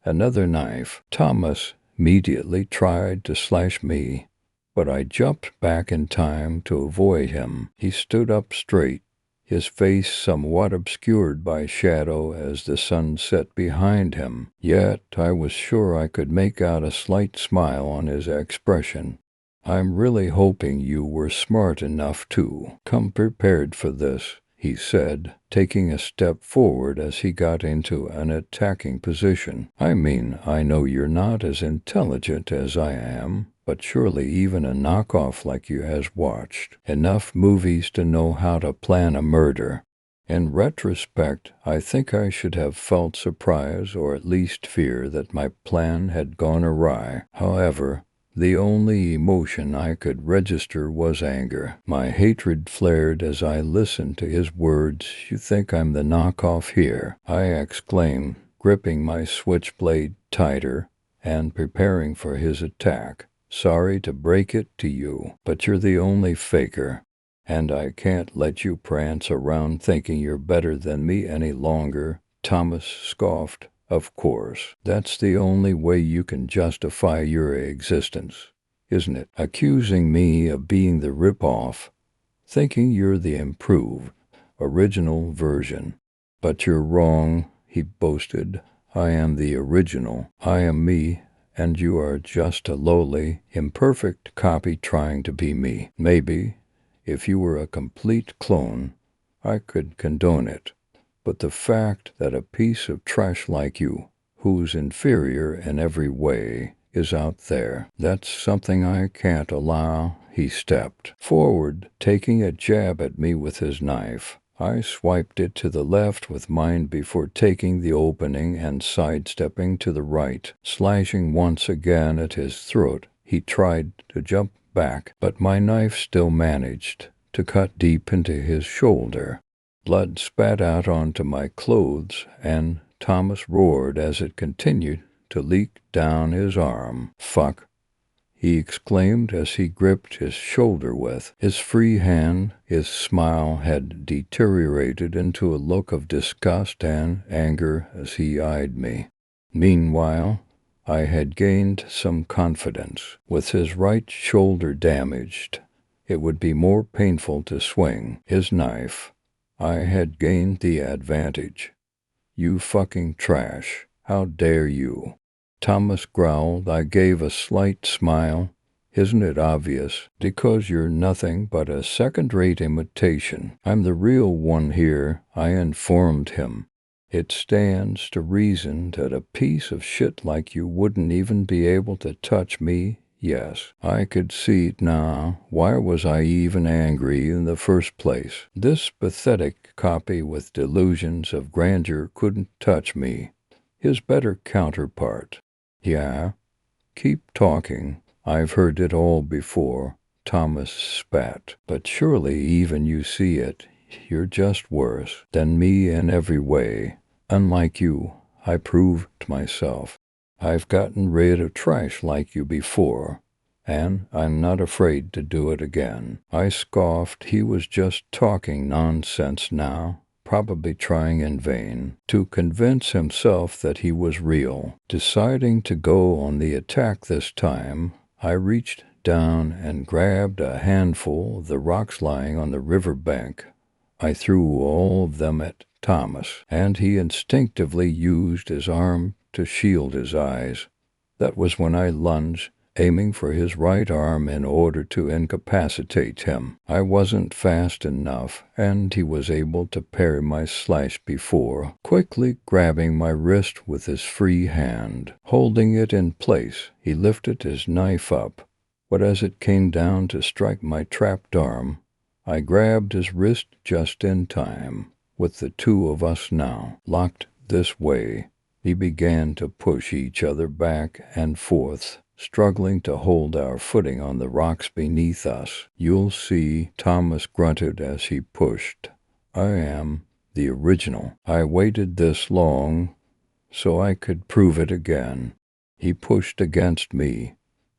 Another knife. Thomas immediately tried to slash me, but I jumped back in time to avoid him. He stood up straight, his face somewhat obscured by shadow as the sun set behind him. Yet I was sure I could make out a slight smile on his expression. "I'm really hoping you were smart enough to come prepared for this," he said, taking a step forward as he got into an attacking position. "I mean, I know you're not as intelligent as I am, but surely even a knockoff like you has watched enough movies to know how to plan a murder." In retrospect, I think I should have felt surprise or at least fear that my plan had gone awry. However, the only emotion I could register was anger. My hatred flared as I listened to his words. "You think I'm the knockoff here?" I exclaimed, gripping my switchblade tighter and preparing for his attack. "Sorry to break it to you, but you're the only faker, and I can't let you prance around thinking you're better than me any longer." Thomas scoffed. "Of course, that's the only way you can justify your existence, isn't it? Accusing me of being the rip-off, thinking you're the improved, original version. But you're wrong," he boasted. "I am the original. I am me, and you are just a lowly, imperfect copy trying to be me. Maybe, if you were a complete clone, I could condone it. But the fact that a piece of trash like you, who's inferior in every way, is out there, that's something I can't allow." He stepped forward, taking a jab at me with his knife. I swiped it to the left with mine before taking the opening and sidestepping to the right, slashing once again at his throat. He tried to jump back, but my knife still managed to cut deep into his shoulder. Blood spat out onto my clothes, and Thomas roared as it continued to leak down his arm. "Fuck," he exclaimed as he gripped his shoulder with his free hand. His smile had deteriorated into a look of disgust and anger as he eyed me. Meanwhile, I had gained some confidence. With his right shoulder damaged, it would be more painful to swing his knife. I had gained the advantage. "You fucking trash. How dare you?" Thomas growled. I gave a slight smile. "Isn't it obvious? Because you're nothing but a second-rate imitation. I'm the real one here," I informed him. "It stands to reason that a piece of shit like you wouldn't even be able to touch me." Yes, I could see it now. Why was I even angry in the first place? This pathetic copy with delusions of grandeur couldn't touch me. His better counterpart. "Yeah? Keep talking. I've heard it all before." Thomas spat. "But surely even you see it. You're just worse than me in every way. Unlike you, I proved myself. I've gotten rid of trash like you before, and I'm not afraid to do it again." I scoffed. He was just talking nonsense now, probably trying in vain to convince himself that he was real. Deciding to go on the attack this time, I reached down and grabbed a handful of the rocks lying on the river bank. I threw all of them at Thomas, and he instinctively used his arm to shield his eyes. That was when I lunged, aiming for his right arm in order to incapacitate him. I wasn't fast enough, and he was able to parry my slash before quickly grabbing my wrist with his free hand. Holding it in place, he lifted his knife up, but as it came down to strike my trapped arm, I grabbed his wrist just in time. With the two of us now locked this way, we began to push each other back and forth, struggling to hold our footing on the rocks beneath us. "You'll see," Thomas grunted as he pushed. "I am the original. I waited this long so I could prove it again." He pushed against me,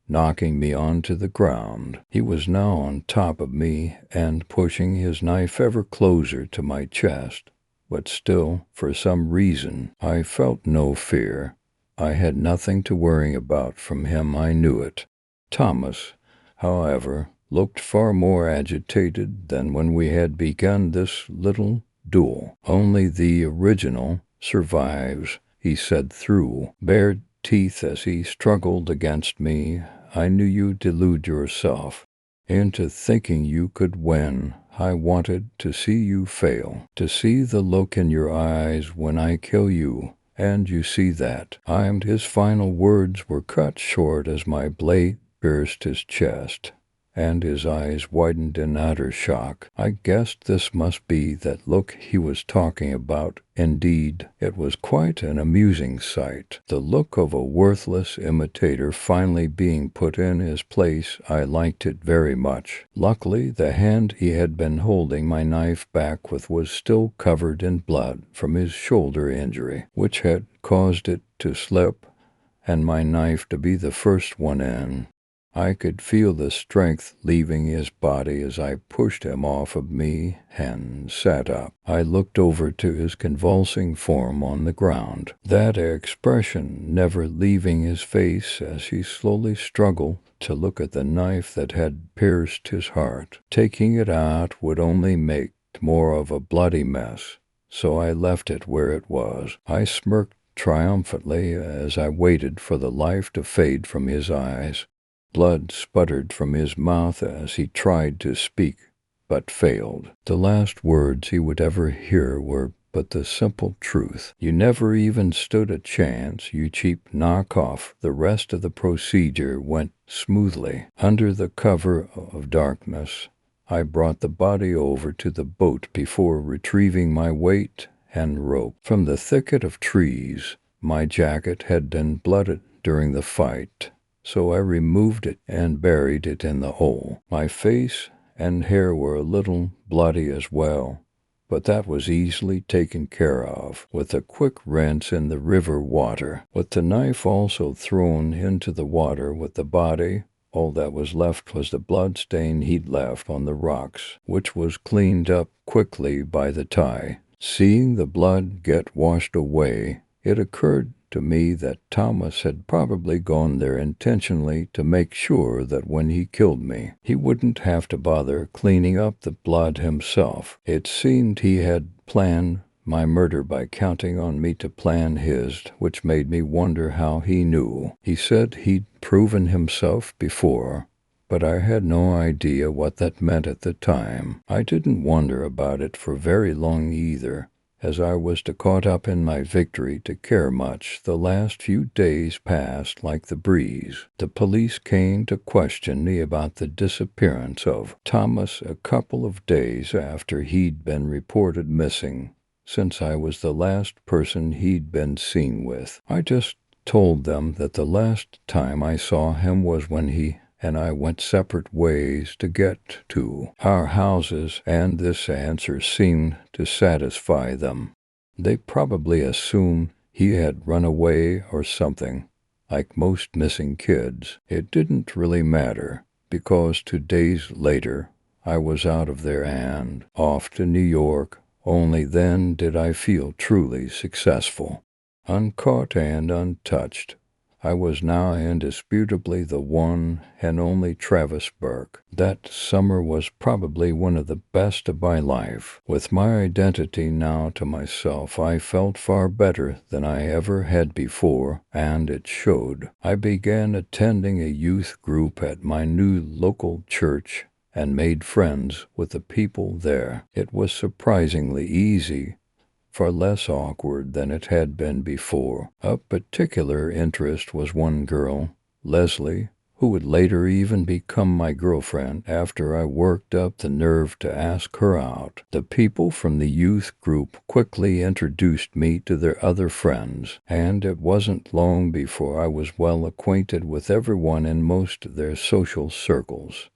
knocking me onto the ground. He was now on top of me and pushing his knife ever closer to my chest. But still, for some reason, I felt no fear. I had nothing to worry about from him, I knew it. Thomas, however, looked far more agitated than when we had begun this little duel. "Only the original survives," he said through bared teeth as he struggled against me. "I knew you'd delude yourself into thinking you could win. I wanted to see you fail, to see the look in your eyes when I kill you, and you see that." His final words were cut short as my blade pierced his chest, and his eyes widened in utter shock. I guessed this must be that look he was talking about. Indeed, it was quite an amusing sight. The look of a worthless imitator finally being put in his place. I liked it very much. Luckily, the hand he had been holding my knife back with was still covered in blood from his shoulder injury, which had caused it to slip, and my knife to be the first one in. I could feel the strength leaving his body as I pushed him off of me and sat up. I looked over to his convulsing form on the ground, that expression never leaving his face as he slowly struggled to look at the knife that had pierced his heart. Taking it out would only make more of a bloody mess, so I left it where it was. I smirked triumphantly as I waited for the life to fade from his eyes. Blood sputtered from his mouth as he tried to speak, but failed. The last words he would ever hear were but the simple truth. "You never even stood a chance, you cheap knockoff." The rest of the procedure went smoothly. Under the cover of darkness, I brought the body over to the boat before retrieving my weight and rope. From the thicket of trees, my jacket had been blooded during the fight, so I removed it and buried it in the hole. My face and hair were a little bloody as well, but that was easily taken care of with a quick rinse in the river water. With the knife also thrown into the water with the body, All that was left was the blood stain he'd left on the rocks, which was cleaned up quickly by the tide. Seeing the blood get washed away, it occurred to me that Thomas had probably gone there intentionally to make sure that when he killed me, he wouldn't have to bother cleaning up the blood himself. It seemed he had planned my murder by counting on me to plan his, which made me wonder how he knew. He said he'd proven himself before, but I had no idea what that meant at the time. I didn't wonder about it for very long either, as I was too caught up in my victory to care much. The last few days passed like the breeze. The police came to question me about the disappearance of Thomas a couple of days after he'd been reported missing, since I was the last person he'd been seen with. I just told them that the last time I saw him was when he and I went separate ways to get to our houses, and this answer seemed to satisfy them. They probably assumed he had run away or something, like most missing kids. It didn't really matter, because 2 days later I was out of there and off to New York. Only then did I feel truly successful. Uncaught and untouched, I was now indisputably the one and only Travis Burke. That summer was probably one of the best of my life. With my identity now to myself, I felt far better than I ever had before, and it showed. I began attending a youth group at my new local church and made friends with the people there. It was surprisingly easy, far less awkward than it had been before. Of particular interest was one girl, Leslie, who would later even become my girlfriend after I worked up the nerve to ask her out. The people from the youth group quickly introduced me to their other friends, and it wasn't long before I was well acquainted with everyone in most of their social circles.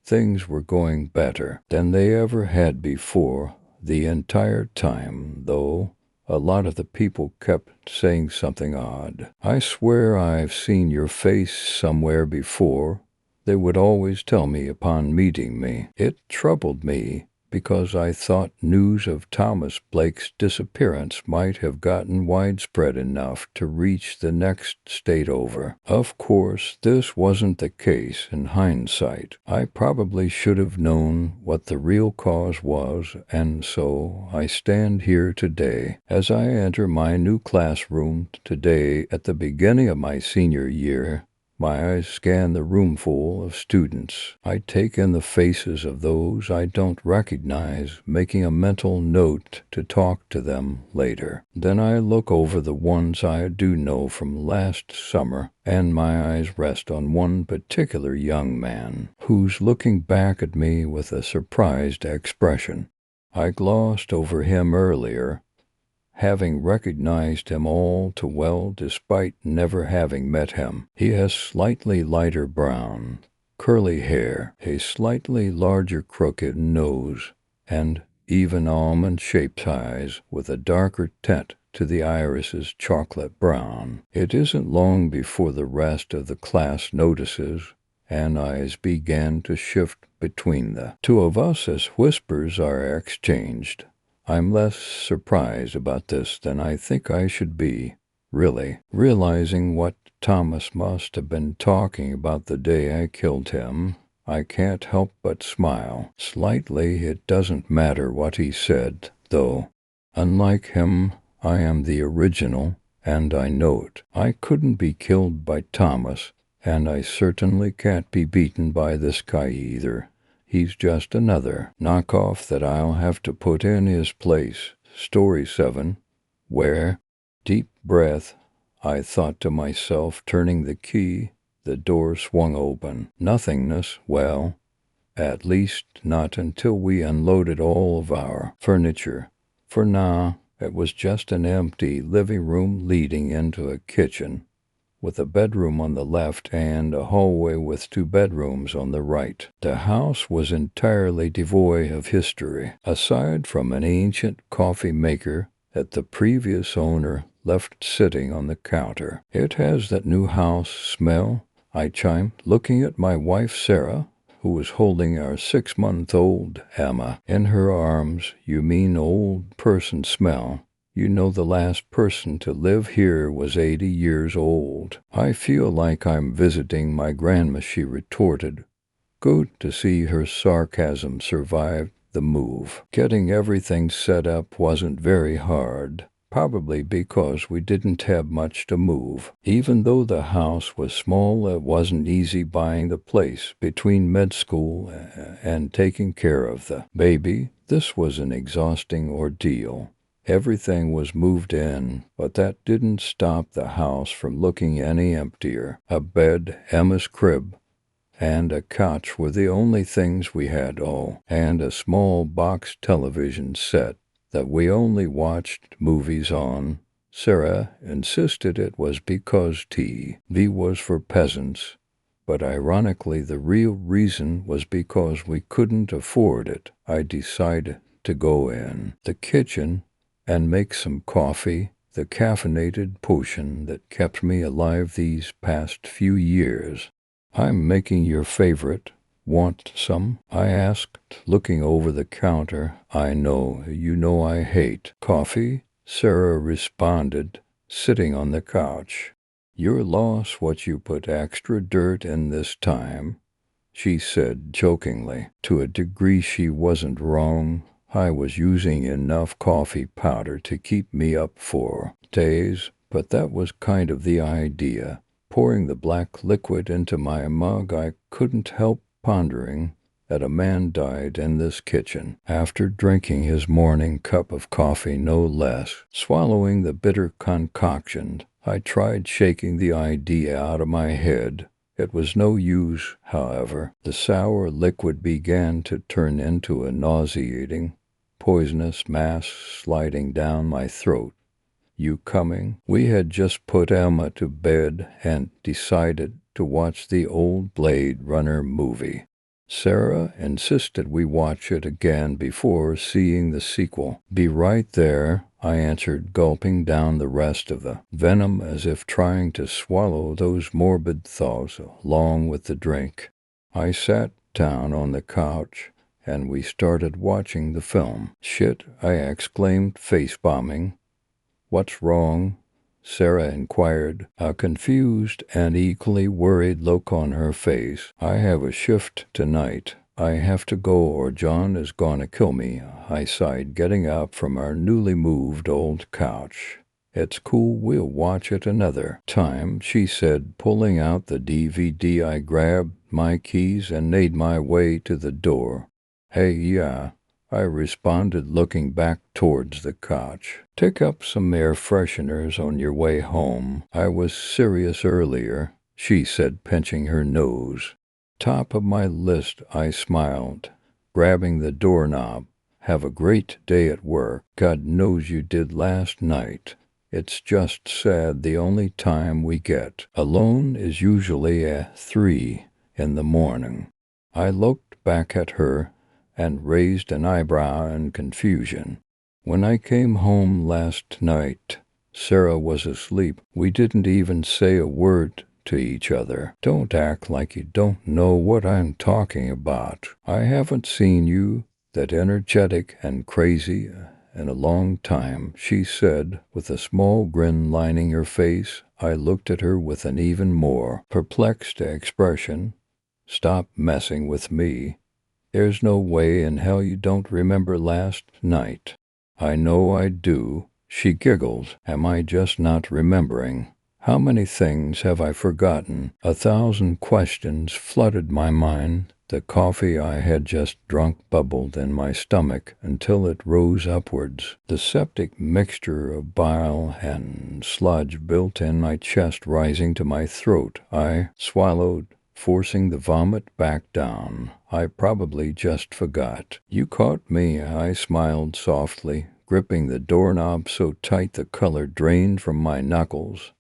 Things were going better than they ever had before. The entire time, though, a lot of the people kept saying something odd. "I swear I've seen your face somewhere before," they would always tell me upon meeting me. It troubled me, because I thought news of Thomas Blake's disappearance might have gotten widespread enough to reach the next state over. Of course, this wasn't the case in hindsight. I probably should have known what the real cause was, and so I stand here today. As I enter my new classroom today at the beginning of my senior year, my eyes scan the room full of students. I take in the faces of those I don't recognize, making a mental note to talk to them later. Then I look over the ones I do know from last summer, and my eyes rest on one particular young man who's looking back at me with a surprised expression. I glossed over him earlier, having recognized him all too well despite never having met him. He has slightly lighter brown, curly hair, a slightly larger crooked nose, and even almond-shaped eyes with a darker tint to the irises chocolate brown. It isn't long before the rest of the class notices, and eyes begin to shift between the two of us as whispers are exchanged. I'm less surprised about this than I think I should be, really. Realizing what Thomas must have been talking about the day I killed him, I can't help but smile. Slightly, it doesn't matter what he said, though. Unlike him, I am the original, and I know it. I couldn't be killed by Thomas, and I certainly can't be beaten by this guy either. He's just another knockoff that I'll have to put in his place. Story 7, where, deep breath, I thought to myself, turning the key, the door swung open. Nothingness, well, at least not until we unloaded all of our furniture. For now, it was just an empty living room leading into a kitchen, with a bedroom on the left and a hallway with 2 bedrooms on the right. The house was entirely devoid of history, aside from an ancient coffee maker that the previous owner left sitting on the counter. It has that new house smell I chimed, looking at my wife Sarah, who was holding our 6-month-old Emma in her arms. You mean old person smell. You know the last person to live here was 80 years old. I feel like I'm visiting my grandma, she retorted. Good to see her sarcasm survived the move. Getting everything set up wasn't very hard. Probably because we didn't have much to move. Even though the house was small, it wasn't easy buying the place. Between med school and taking care of the baby, this was an exhausting ordeal. Everything was moved in, but that didn't stop the house from looking any emptier. A bed, Emma's crib, and a couch were the only things we had. Oh, and a small box television set that we only watched movies on. Sarah insisted it was because TV was for peasants, but ironically the real reason was because we couldn't afford it. I decided to go in the kitchen and make some coffee, the caffeinated potion that kept me alive these past few years. I'm making your favorite. Want some? I asked, looking over the counter. I know, you know I hate coffee, Sarah responded, sitting on the couch. Your loss what you put extra dirt in this time, she said jokingly. To a degree she wasn't wrong. I was using enough coffee powder to keep me up for days, but that was kind of the idea. Pouring the black liquid into my mug, I couldn't help pondering that a man died in this kitchen after drinking his morning cup of coffee, no less. Swallowing the bitter concoction, I tried shaking the idea out of my head. It was no use, however. The sour liquid began to turn into a nauseating, poisonous mass sliding down my throat. You coming? We had just put Emma to bed and decided to watch the old Blade Runner movie. Sarah insisted we watch it again before seeing the sequel. Be right there, I answered, gulping down the rest of the venom as if trying to swallow those morbid thoughts along with the drink. I sat down on the couch and we started watching the film. Shit, I exclaimed, face-bombing. What's wrong? Sarah inquired, a confused and equally worried look on her face. I have a shift tonight. I have to go or John is gonna kill me, I sighed, getting up from our newly moved old couch. It's cool, we'll watch it another time, she said, pulling out the DVD. I grabbed my keys and made my way to the door. Hey, yeah, I responded, looking back towards the couch. Take up some air fresheners on your way home. I was serious earlier, she said, pinching her nose. Top of my list, I smiled, grabbing the doorknob. Have a great day at work. God knows you did last night. It's just sad the only time we get alone is usually at 3 in the morning. I looked back at her and raised an eyebrow in confusion. When I came home last night, Sarah was asleep. We didn't even say a word to each other. Don't act like you don't know what I'm talking about. I haven't seen you that energetic and crazy in a long time, she said, with a small grin lining her face. I looked at her with an even more perplexed expression. Stop messing with me. There's no way in hell you don't remember last night. I know I do, she giggled. Am I just not remembering? How many things have I forgotten? 1,000 questions flooded my mind. The coffee I had just drunk bubbled in my stomach until it rose upwards. The septic mixture of bile and sludge built in my chest, rising to my throat. I swallowed, forcing the vomit back down. I probably just forgot. You caught me, I smiled softly, gripping the doorknob so tight the color drained from my knuckles.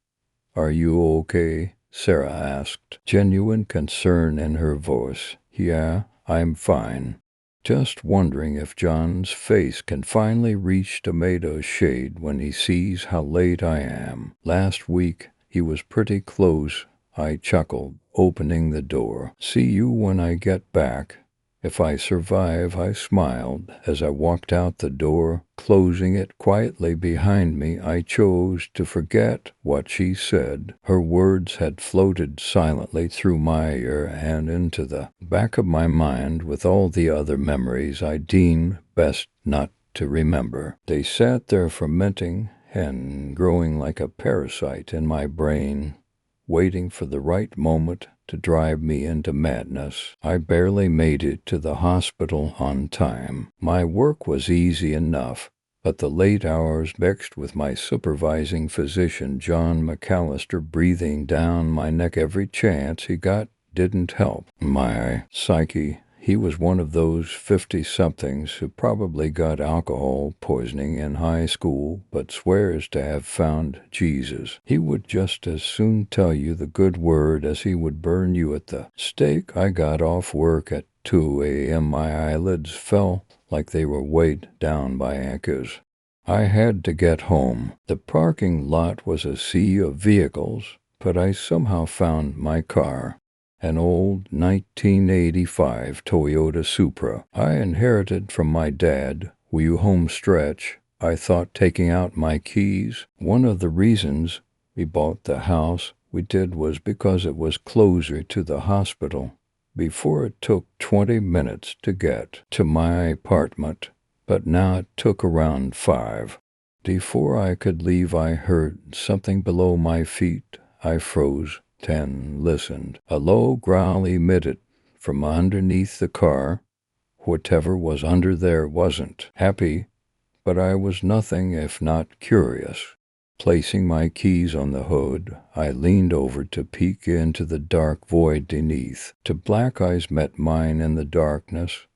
Are you okay? Sarah asked, genuine concern in her voice. Yeah, I'm fine. Just wondering if John's face can finally reach tomato shade when he sees how late I am. Last week, he was pretty close, I chuckled. opening the door. "See you when I get back. If I survive," I smiled as I walked out the door, closing it quietly behind me. I chose to forget what she said. Her words had floated silently through my ear and into the back of my mind with all the other memories I deemed best not to remember. They sat there fermenting and growing like a parasite in my brain, waiting for the right moment to drive me into madness. I barely made it to the hospital on time. My work was easy enough, but the late hours mixed with my supervising physician, John McAllister, breathing down my neck every chance he got didn't help my psyche. He was one of those 50-somethings who probably got alcohol poisoning in high school but swears to have found Jesus. He would just as soon tell you the good word as he would burn you at the stake. I got off work at 2 a.m. My eyelids fell like they were weighed down by anchors. I had to get home. The parking lot was a sea of vehicles, but I somehow found my car. An old 1985 Toyota Supra I inherited from my dad. We home stretch. I thought taking out my keys. One of the reasons we bought the house we did was because it was closer to the hospital. Before it took 20 minutes to get to my apartment, but now it took around 5. Before I could leave, I heard something below my feet. I froze and listened. A low growl emitted from underneath the car. Whatever was under there wasn't happy, but I was nothing if not curious. Placing my keys on the hood, I leaned over to peek into the dark void beneath. Two black eyes met mine in the darkness.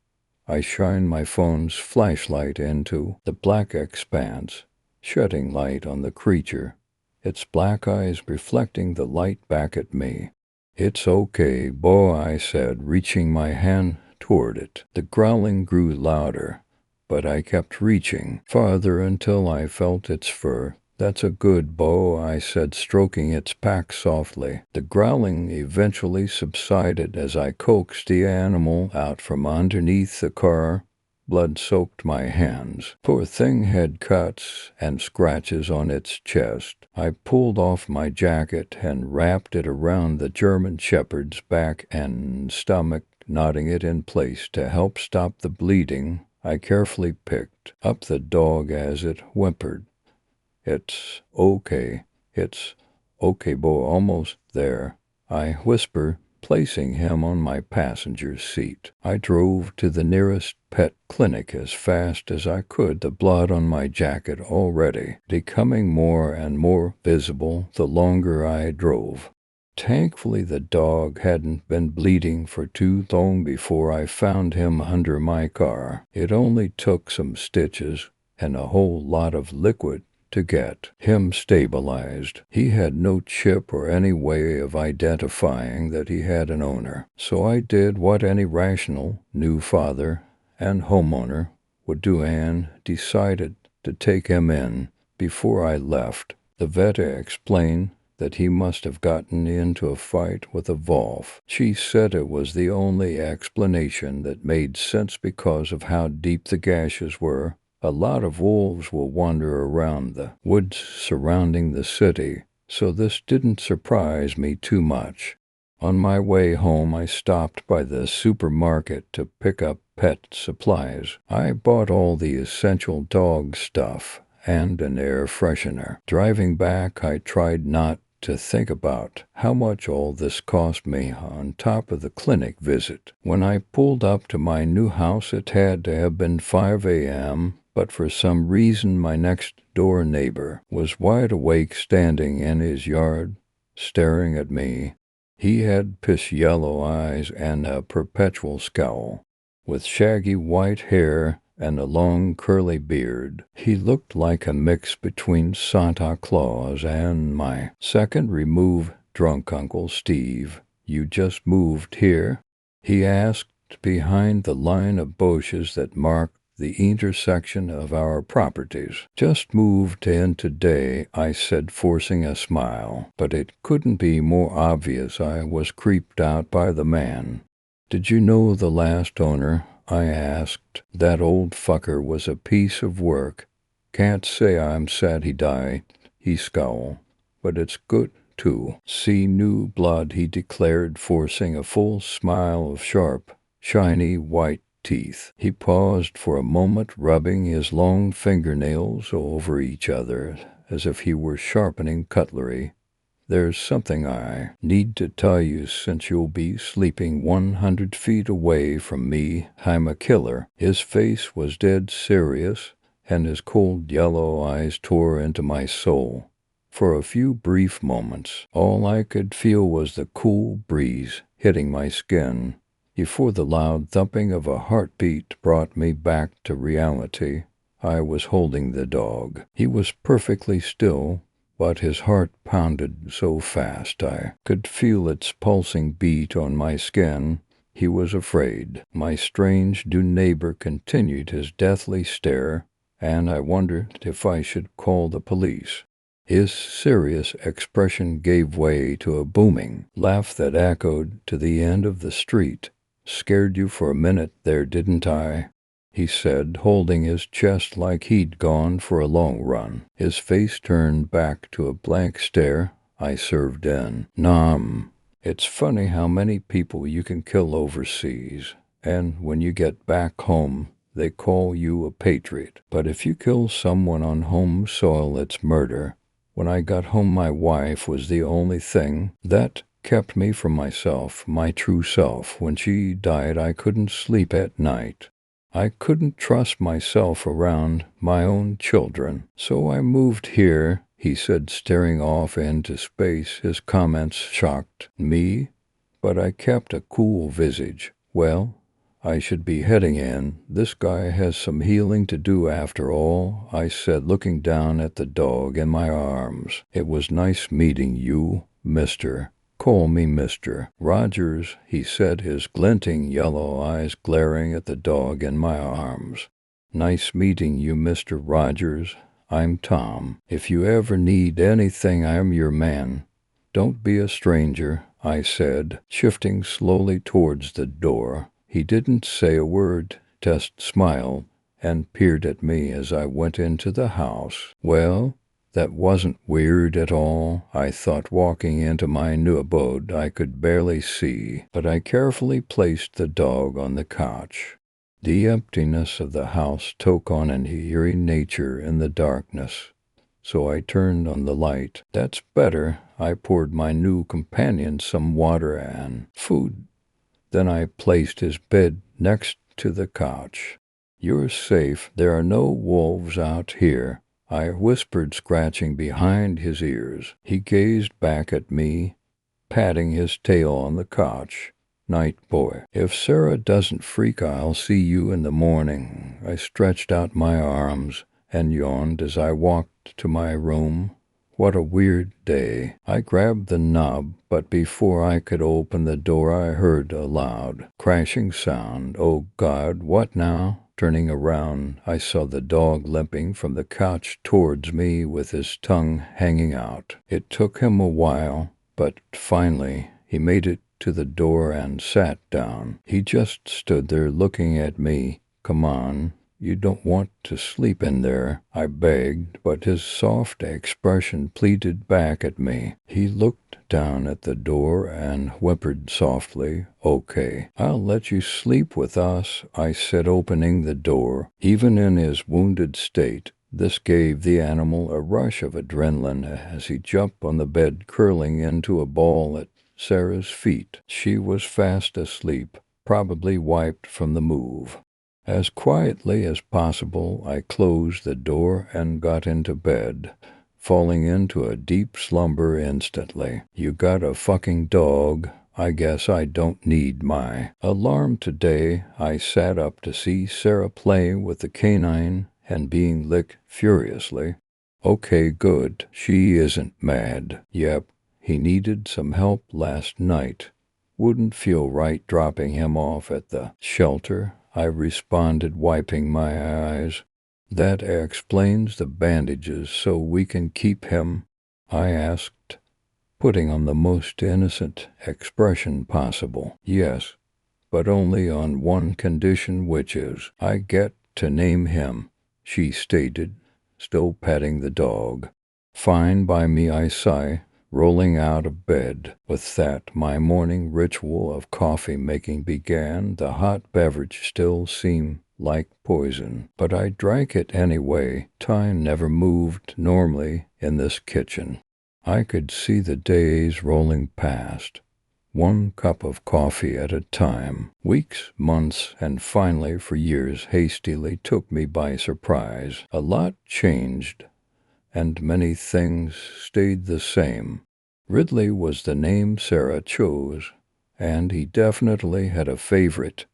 I shined my phone's flashlight into the black expanse, shedding light on the creature, its black eyes reflecting the light back at me. "It's okay, Bo," I said, reaching my hand toward it. The growling grew louder, but I kept reaching farther until I felt its fur. "That's a good Bo," I said, stroking its back softly. The growling eventually subsided as I coaxed the animal out from underneath the car. Blood soaked my hands. Poor thing had cuts and scratches on its chest. I pulled off my jacket and wrapped it around the German Shepherd's back and stomach, knotting it in place to help stop the bleeding. I carefully picked up the dog as it whimpered. "It's okay. It's okay, Bo, almost there," I whispered, placing him on my passenger seat. I drove to the nearest pet clinic as fast as I could, the blood on my jacket already becoming more and more visible the longer I drove. Thankfully, the dog hadn't been bleeding for too long before I found him under my car. It only took some stitches and a whole lot of liquid to get him stabilized. He had no chip or any way of identifying that he had an owner. So I did what any rational new father and homeowner would do and decided to take him in. Before I left, the vet explained that he must have gotten into a fight with a wolf. She said it was the only explanation that made sense because of how deep the gashes were. A lot of wolves will wander around the woods surrounding the city, so this didn't surprise me too much. On my way home, I stopped by the supermarket to pick up pet supplies. I bought all the essential dog stuff and an air freshener. Driving back, I tried not to think about how much all this cost me on top of the clinic visit. When I pulled up to my new house, it had to have been 5 a.m., but for some reason my next-door neighbor was wide awake, standing in his yard, staring at me. He had piss-yellow eyes and a perpetual scowl, with shaggy white hair and a long curly beard. He looked like a mix between Santa Claus and my second-removed drunk Uncle Steve. "You just moved here?" he asked, behind the line of bushes that marked the intersection of our properties. Just moved in today, I said, forcing a smile, but it couldn't be more obvious I was creeped out by the man. Did you know the last owner? I asked. That old fucker was a piece of work. Can't say I'm sad he died, he scowled, but it's good to see new blood, he declared, forcing a full smile of sharp, shiny white teeth. He paused for a moment, rubbing his long fingernails over each other as if he were sharpening cutlery. There's something I need to tell you since you'll be sleeping 100 feet away from me. I'm a killer. His face was dead serious, and his cold yellow eyes tore into my soul. For a few brief moments, all I could feel was the cool breeze hitting my skin, before the loud thumping of a heartbeat brought me back to reality. I was holding the dog. He was perfectly still, but his heart pounded so fast I could feel its pulsing beat on my skin. He was afraid. My strange new neighbor continued his deathly stare, and I wondered if I should call the police. His serious expression gave way to a booming laugh that echoed to the end of the street. Scared you for a minute there, didn't I? He said, holding his chest like he'd gone for a long run. His face turned back to a blank stare. I served in. It's funny how many people you can kill overseas, and when you get back home, they call you a patriot. But if you kill someone on home soil, it's murder. When I got home, my wife was the only thing that kept me from myself, my true self. When she died, I couldn't sleep at night. I couldn't trust myself around my own children. So I moved here, he said, staring off into space. His comments shocked me, but I kept a cool visage. Well, I should be heading in. This guy has some healing to do after all, I said, looking down at the dog in my arms. It was nice meeting you, mister. Call me Mr. Rogers, he said, his glinting yellow eyes glaring at the dog in my arms. Nice meeting you, Mr. Rogers. I'm Tom. If you ever need anything, I'm your man. Don't be a stranger, I said, shifting slowly towards the door. He didn't say a word, just smiled and peered at me as I went into the house. Well, that wasn't weird at all, I thought, walking into my new abode. I could barely see, but I carefully placed the dog on the couch. The emptiness of the house took on an eerie nature in the darkness, so I turned on the light. That's better. I poured my new companion some water and food. Then I placed his bed next to the couch. You're safe. There are no wolves out here, I whispered, scratching behind his ears. He gazed back at me, patting his tail on the couch. Night, boy. If Sarah doesn't freak, I'll see you in the morning. I stretched out my arms and yawned as I walked to my room. What a weird day. I grabbed the knob, but before I could open the door, I heard a loud, crashing sound. Oh God, what now? Turning around, I saw the dog limping from the couch towards me with his tongue hanging out. It took him a while, but finally he made it to the door and sat down. He just stood there looking at me. Come on. You don't want to sleep in there, I begged, but his soft expression pleaded back at me. He looked down at the door and whimpered softly. Okay, I'll let you sleep with us, I said, opening the door. Even in his wounded state, this gave the animal a rush of adrenaline as he jumped on the bed, curling into a ball at Sarah's feet. She was fast asleep, probably wiped from the move. As quietly as possible, I closed the door and got into bed, falling into a deep slumber instantly. You got a fucking dog. I guess I don't need my alarm today. I sat up to see Sarah play with the canine and being licked furiously. Okay, good. She isn't mad. Yep, he needed some help last night. Wouldn't feel right dropping him off at the shelter. I responded, wiping my eyes. That explains the bandages so we can keep him, I asked, putting on the most innocent expression possible. Yes, but only on one condition, which is I get to name him, she stated, still petting the dog. Fine by me, I sigh, rolling out of bed. With that, my morning ritual of coffee making began. The hot beverage still seemed like poison, but I drank it anyway. Time never moved normally in this kitchen. I could see the days rolling past, one cup of coffee at a time. Weeks, months, and finally for years hastily took me by surprise. A lot changed, and many things stayed the same. Ridley was the name Sarah chose, and he definitely had a favorite.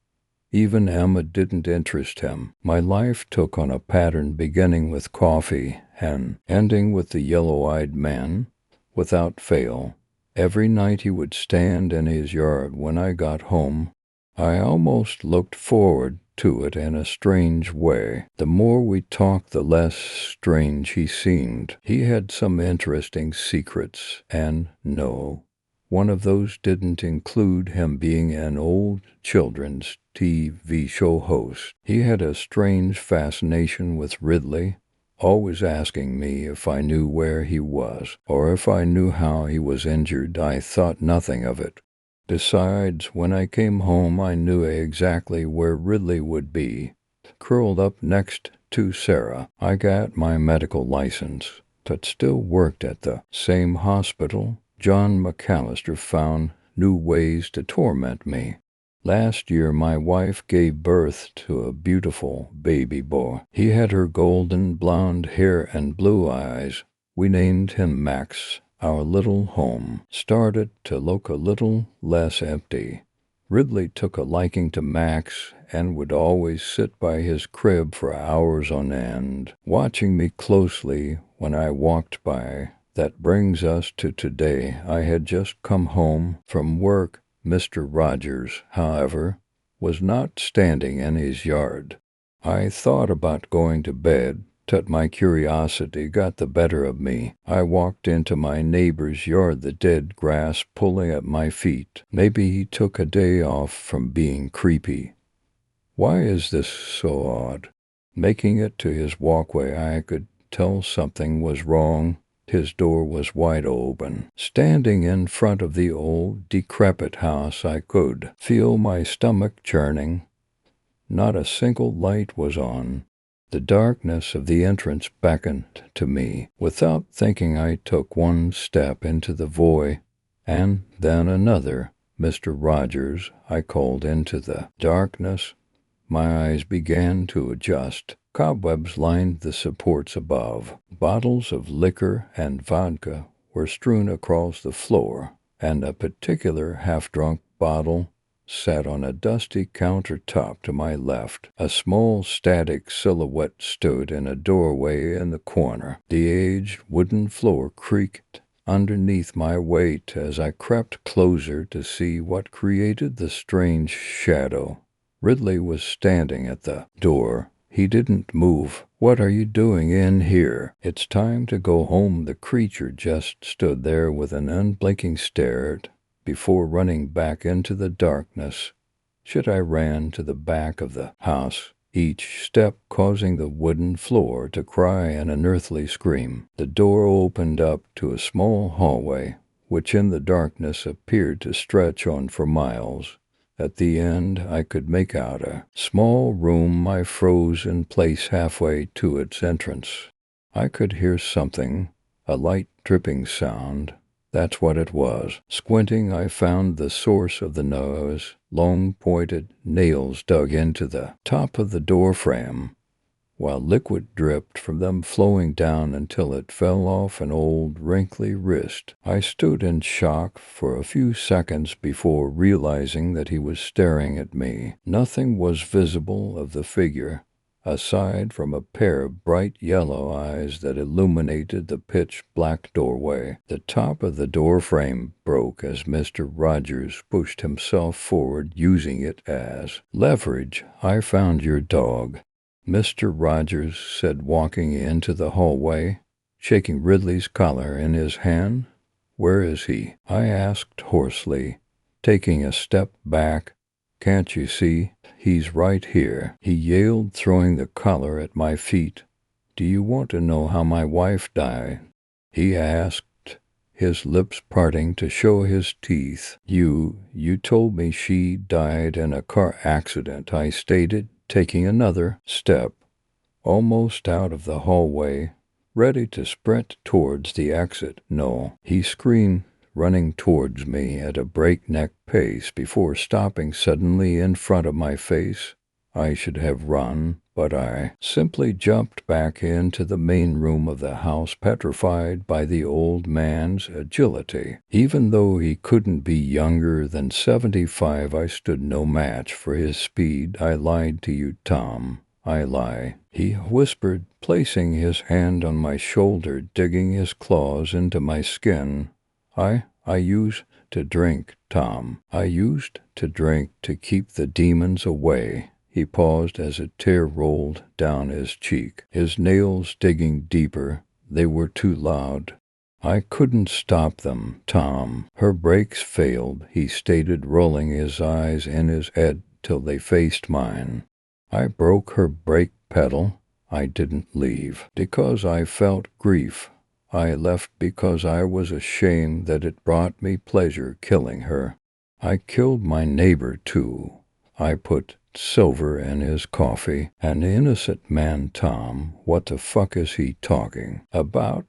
Even Emma didn't interest him. My life took on a pattern beginning with coffee and ending with the yellow-eyed man, without fail. Every night he would stand in his yard when I got home. I almost looked forward to it in a strange way. The more we talked, the less strange he seemed. He had some interesting secrets, and no, one of those didn't include him being an old children's TV show host. He had a strange fascination with Ridley, always asking me if I knew where he was, or if I knew how he was injured. I thought nothing of it. Besides, when I came home, I knew exactly where Ridley would be, curled up next to Sarah. I got my medical license, but still worked at the same hospital. John McAllister found new ways to torment me. Last year, my wife gave birth to a beautiful baby boy. He had her golden blonde hair and blue eyes. We named him Max. Our little home started to look a little less empty. Ridley took a liking to Max and would always sit by his crib for hours on end, watching me closely when I walked by. That brings us to today. I had just come home from work. Mr. Rogers, however, was not standing in his yard. I thought about going to bed, but my curiosity got the better of me. I walked into my neighbor's yard, the dead grass pulling at my feet. Maybe he took a day off from being creepy. Why is this so odd? Making it to his walkway, I could tell something was wrong. His door was wide open. Standing in front of the old, decrepit house, I could feel my stomach churning. Not a single light was on. The darkness of the entrance beckoned to me. Without thinking, I took one step into the void, and then another. Mr. Rogers, I called into the darkness. My eyes began to adjust. Cobwebs lined the supports above. Bottles of liquor and vodka were strewn across the floor, and a particular half-drunk bottle sat on a dusty countertop to my left. A small static silhouette stood in a doorway in the corner. The aged wooden floor creaked underneath my weight as I crept closer to see what created the strange shadow. Ridley was standing at the door. He didn't move. "What are you doing in here? It's time to go home." The creature just stood there with an unblinking stare before running back into the darkness. I ran to the back of the house, each step causing the wooden floor to cry an unearthly scream. The door opened up to a small hallway, which in the darkness appeared to stretch on for miles. At the end, I could make out a small room. I froze in place halfway to its entrance. I could hear something, a light dripping sound. That's what it was. Squinting, I found the source of the noise. Long pointed nails dug into the top of the door frame, while liquid dripped from them, flowing down until it fell off an old wrinkly wrist. I stood in shock for a few seconds before realizing that he was staring at me. Nothing was visible of the figure. aside from a pair of bright yellow eyes that illuminated the pitch-black doorway. The top of the door frame broke as Mr. Rogers pushed himself forward, using it as leverage. "I found your dog," Mr. Rogers said, walking into the hallway, shaking Ridley's collar in his hand. "Where is he?" I asked hoarsely, taking a step back. "Can't you see? He's right here," he yelled, throwing the collar at my feet. "Do you want to know how my wife died?" he asked, his lips parting to show his teeth. You told me she died in a car accident," I stated, taking another step, almost out of the hallway, ready to sprint towards the exit. "No," he screamed, running towards me at a breakneck pace before stopping suddenly in front of my face. I should have run, but I simply jumped back into the main room of the house, petrified by the old man's agility. Even though he couldn't be younger than 75, I stood no match for his speed. "I lied to you, Tom. I lie," he whispered, placing his hand on my shoulder, digging his claws into my skin. I used to drink, Tom. I used to drink to keep the demons away." He paused as a tear rolled down his cheek, his nails digging deeper. "They were too loud. I couldn't stop them, Tom. Her brakes failed," he stated, rolling his eyes in his head till they faced mine. "I broke her brake pedal. I didn't leave because I felt grief. I left because I was ashamed that it brought me pleasure killing her. I killed my neighbor, too. I put silver in his coffee." "An innocent man, Tom. What the fuck is he talking about?"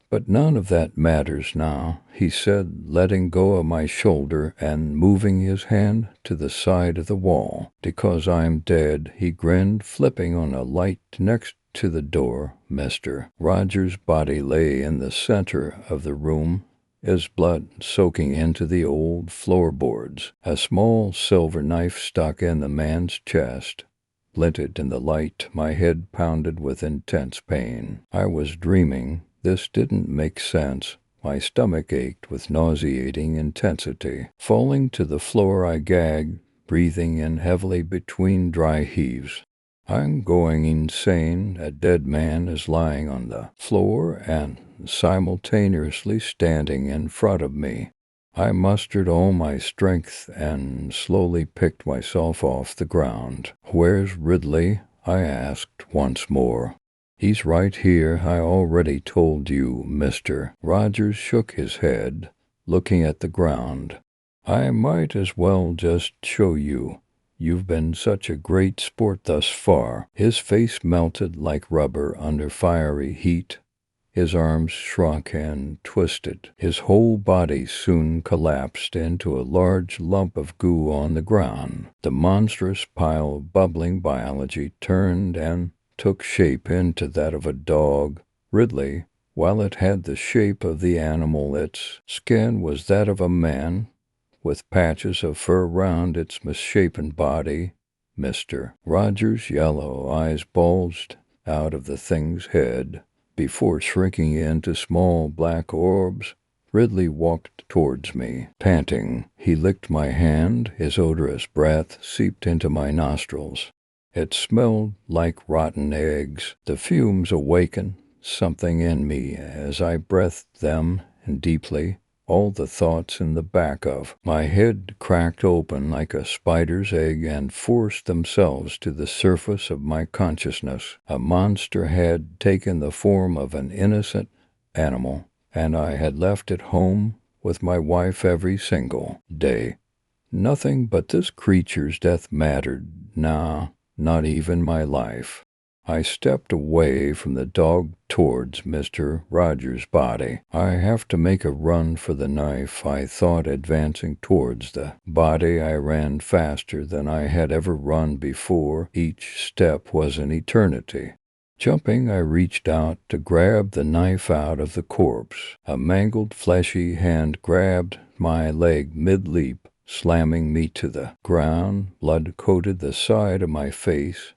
"But none of that matters now," he said, letting go of my shoulder and moving his hand to the side of the wall. "Because I'm dead," he grinned, flipping on a light next to the door. Mr. Rogers' body lay in the center of the room, his blood soaking into the old floorboards. A small silver knife stuck in the man's chest, glinted in the light. My head pounded with intense pain. I was dreaming. This didn't make sense. My stomach ached with nauseating intensity. Falling to the floor, I gagged, breathing in heavily between dry heaves. "I'm going insane." A dead man is lying on the floor and simultaneously standing in front of me. I mustered all my strength and slowly picked myself off the ground. "Where's Ridley?" I asked once more. "He's right here. I already told you." Mr. Rogers shook his head, looking at the ground. "I might as well just show you. You've been such a great sport thus far." His face melted like rubber under fiery heat. His arms shrunk and twisted. His whole body soon collapsed into a large lump of goo on the ground. The monstrous pile of bubbling biology turned and took shape into that of a dog. Ridley, while it had the shape of the animal, its skin was that of a man, with patches of fur round its misshapen body. Mr. Rogers' yellow eyes bulged out of the thing's head before shrinking into small black orbs. Ridley walked towards me, panting. He licked my hand. His odorous breath seeped into my nostrils. It smelled like rotten eggs. The fumes awakened something in me as I breathed them, and deeply. All the thoughts in the back of my head cracked open like a spider's egg and forced themselves to the surface of my consciousness. A monster had taken the form of an innocent animal, and I had left it home with my wife every single day. Nothing but this creature's death mattered now, not even my life. I stepped away from the dog towards Mr. Rogers' body. "I have to make a run for the knife," I thought, advancing towards the body. I ran faster than I had ever run before. Each step was an eternity. Jumping, I reached out to grab the knife out of the corpse. A mangled, fleshy hand grabbed my leg mid-leap, slamming me to the ground. Blood coated the side of my face.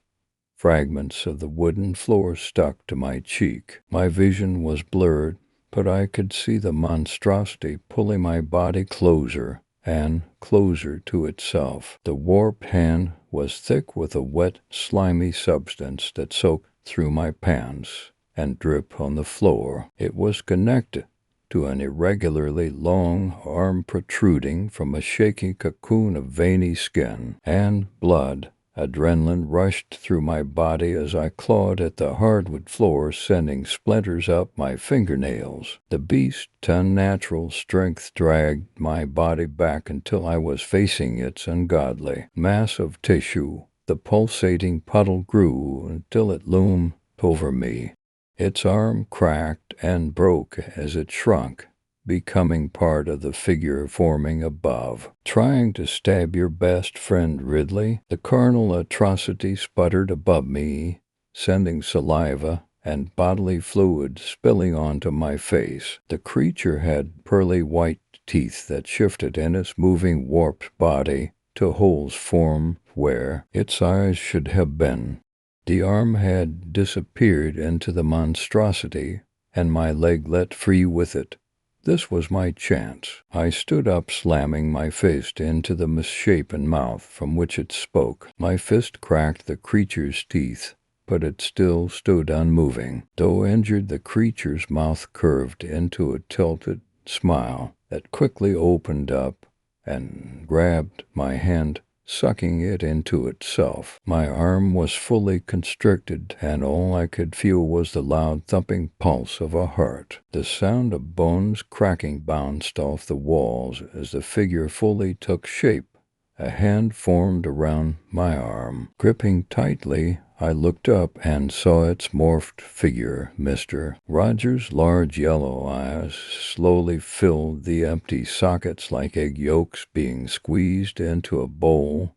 Fragments of the wooden floor stuck to my cheek. My vision was blurred, but I could see the monstrosity pulling my body closer and closer to itself. The warped hand was thick with a wet, slimy substance that soaked through my pants and dripped on the floor. It was connected to an irregularly long arm protruding from a shaky cocoon of veiny skin and blood. Adrenaline rushed through my body as I clawed at the hardwood floor, sending splinters up my fingernails. The beast's unnatural strength dragged my body back until I was facing its ungodly mass of tissue. The pulsating puddle grew until it loomed over me. Its arm cracked and broke as it shrunk, becoming part of the figure forming above. Trying to stab your best friend, Ridley? The carnal atrocity sputtered above me, sending saliva and bodily fluid spilling onto my face. The creature had pearly white teeth that shifted in its moving warped body to holes formed where its eyes should have been. The arm had disappeared into the monstrosity, and my leg let free with it. This was my chance. I stood up, slamming my fist into the misshapen mouth from which it spoke. My fist cracked the creature's teeth, but it still stood unmoving. Though injured, the creature's mouth curved into a tilted smile that quickly opened up and grabbed my hand, sucking it into itself. My arm was fully constricted, and all I could feel was the loud thumping pulse of a heart. The sound of bones cracking bounced off the walls as the figure fully took shape. A hand formed around my arm. Gripping tightly, I looked up and saw its morphed figure. Mr. Rogers' large yellow eyes slowly filled the empty sockets like egg yolks being squeezed into a bowl.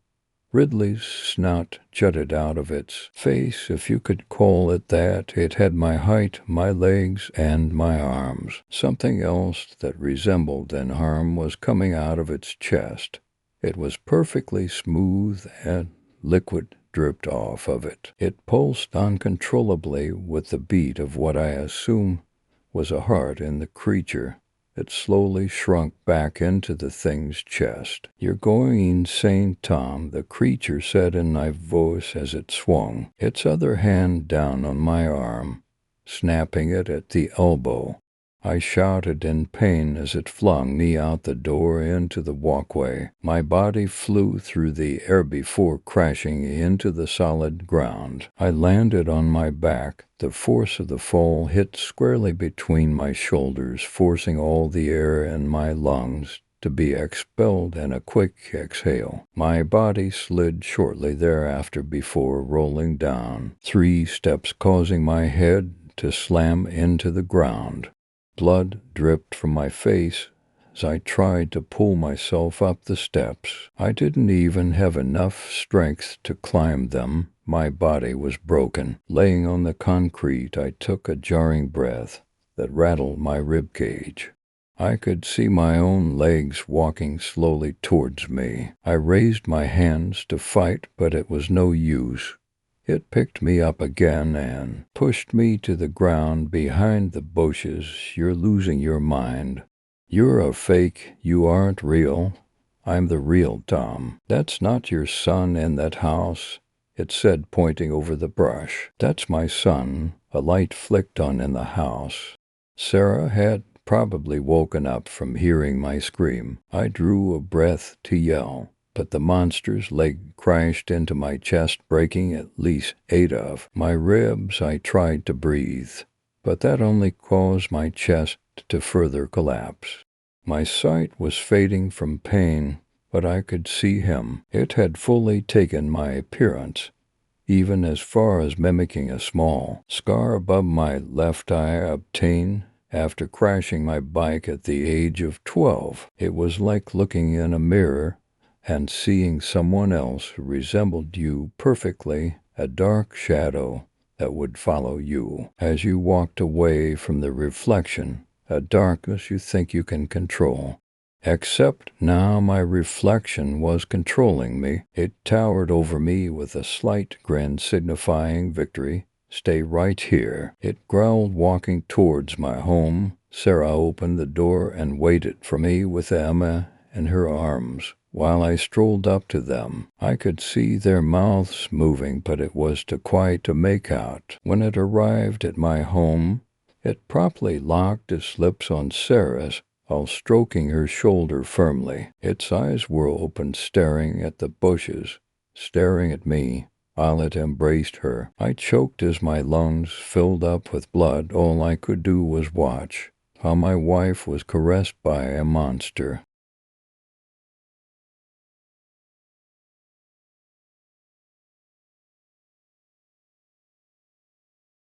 Ridley's snout jutted out of its face, if you could call it that. It had my height, my legs, and my arms. Something else that resembled an arm was coming out of its chest. It was perfectly smooth, and liquid dripped off of it. It pulsed uncontrollably with the beat of what I assume was a heart in the creature. It slowly shrunk back into the thing's chest. "You're going insane, Tom," the creature said in a voice as it swung, its other hand down on my arm, snapping it at the elbow. I shouted in pain as it flung me out the door into the walkway. My body flew through the air before crashing into the solid ground. I landed on my back. The force of the fall hit squarely between my shoulders, forcing all the air in my lungs to be expelled in a quick exhale. My body slid shortly thereafter before rolling down 3 steps, causing my head to slam into the ground. Blood dripped from my face as I tried to pull myself up the steps. I didn't even have enough strength to climb them. My body was broken. Laying on the concrete, I took a jarring breath that rattled my ribcage. I could see my own legs walking slowly towards me. I raised my hands to fight, but it was no use. It picked me up again and pushed me to the ground behind the bushes. "You're losing your mind. You're a fake. You aren't real. I'm the real Tom. That's not your son in that house," it said, pointing over the brush. "That's my son." A light flicked on in the house. Sarah had probably woken up from hearing my scream. I drew a breath to yell, but the monster's leg crashed into my chest, breaking at least 8 of my ribs. I tried to breathe, but that only caused my chest to further collapse. My sight was fading from pain, but I could see him. It had fully taken my appearance, even as far as mimicking a small scar above my left eye obtained after crashing my bike at the age of 12. It was like looking in a mirror and seeing someone else who resembled you perfectly, a dark shadow that would follow you as you walked away from the reflection, a darkness you think you can control, Except now my reflection was controlling me. It towered over me with a slight grin signifying victory. "Stay right here," it growled, walking towards my home. Sarah opened the door and waited for me with Emma in her arms. While I strolled up to them, I could see their mouths moving, but it was too quiet to make out. When it arrived at my home, it promptly locked its lips on Sarah's, while stroking her shoulder firmly. Its eyes were open, staring at the bushes, staring at me, while it embraced her. I choked as my lungs filled up with blood. All I could do was watch how my wife was caressed by a monster.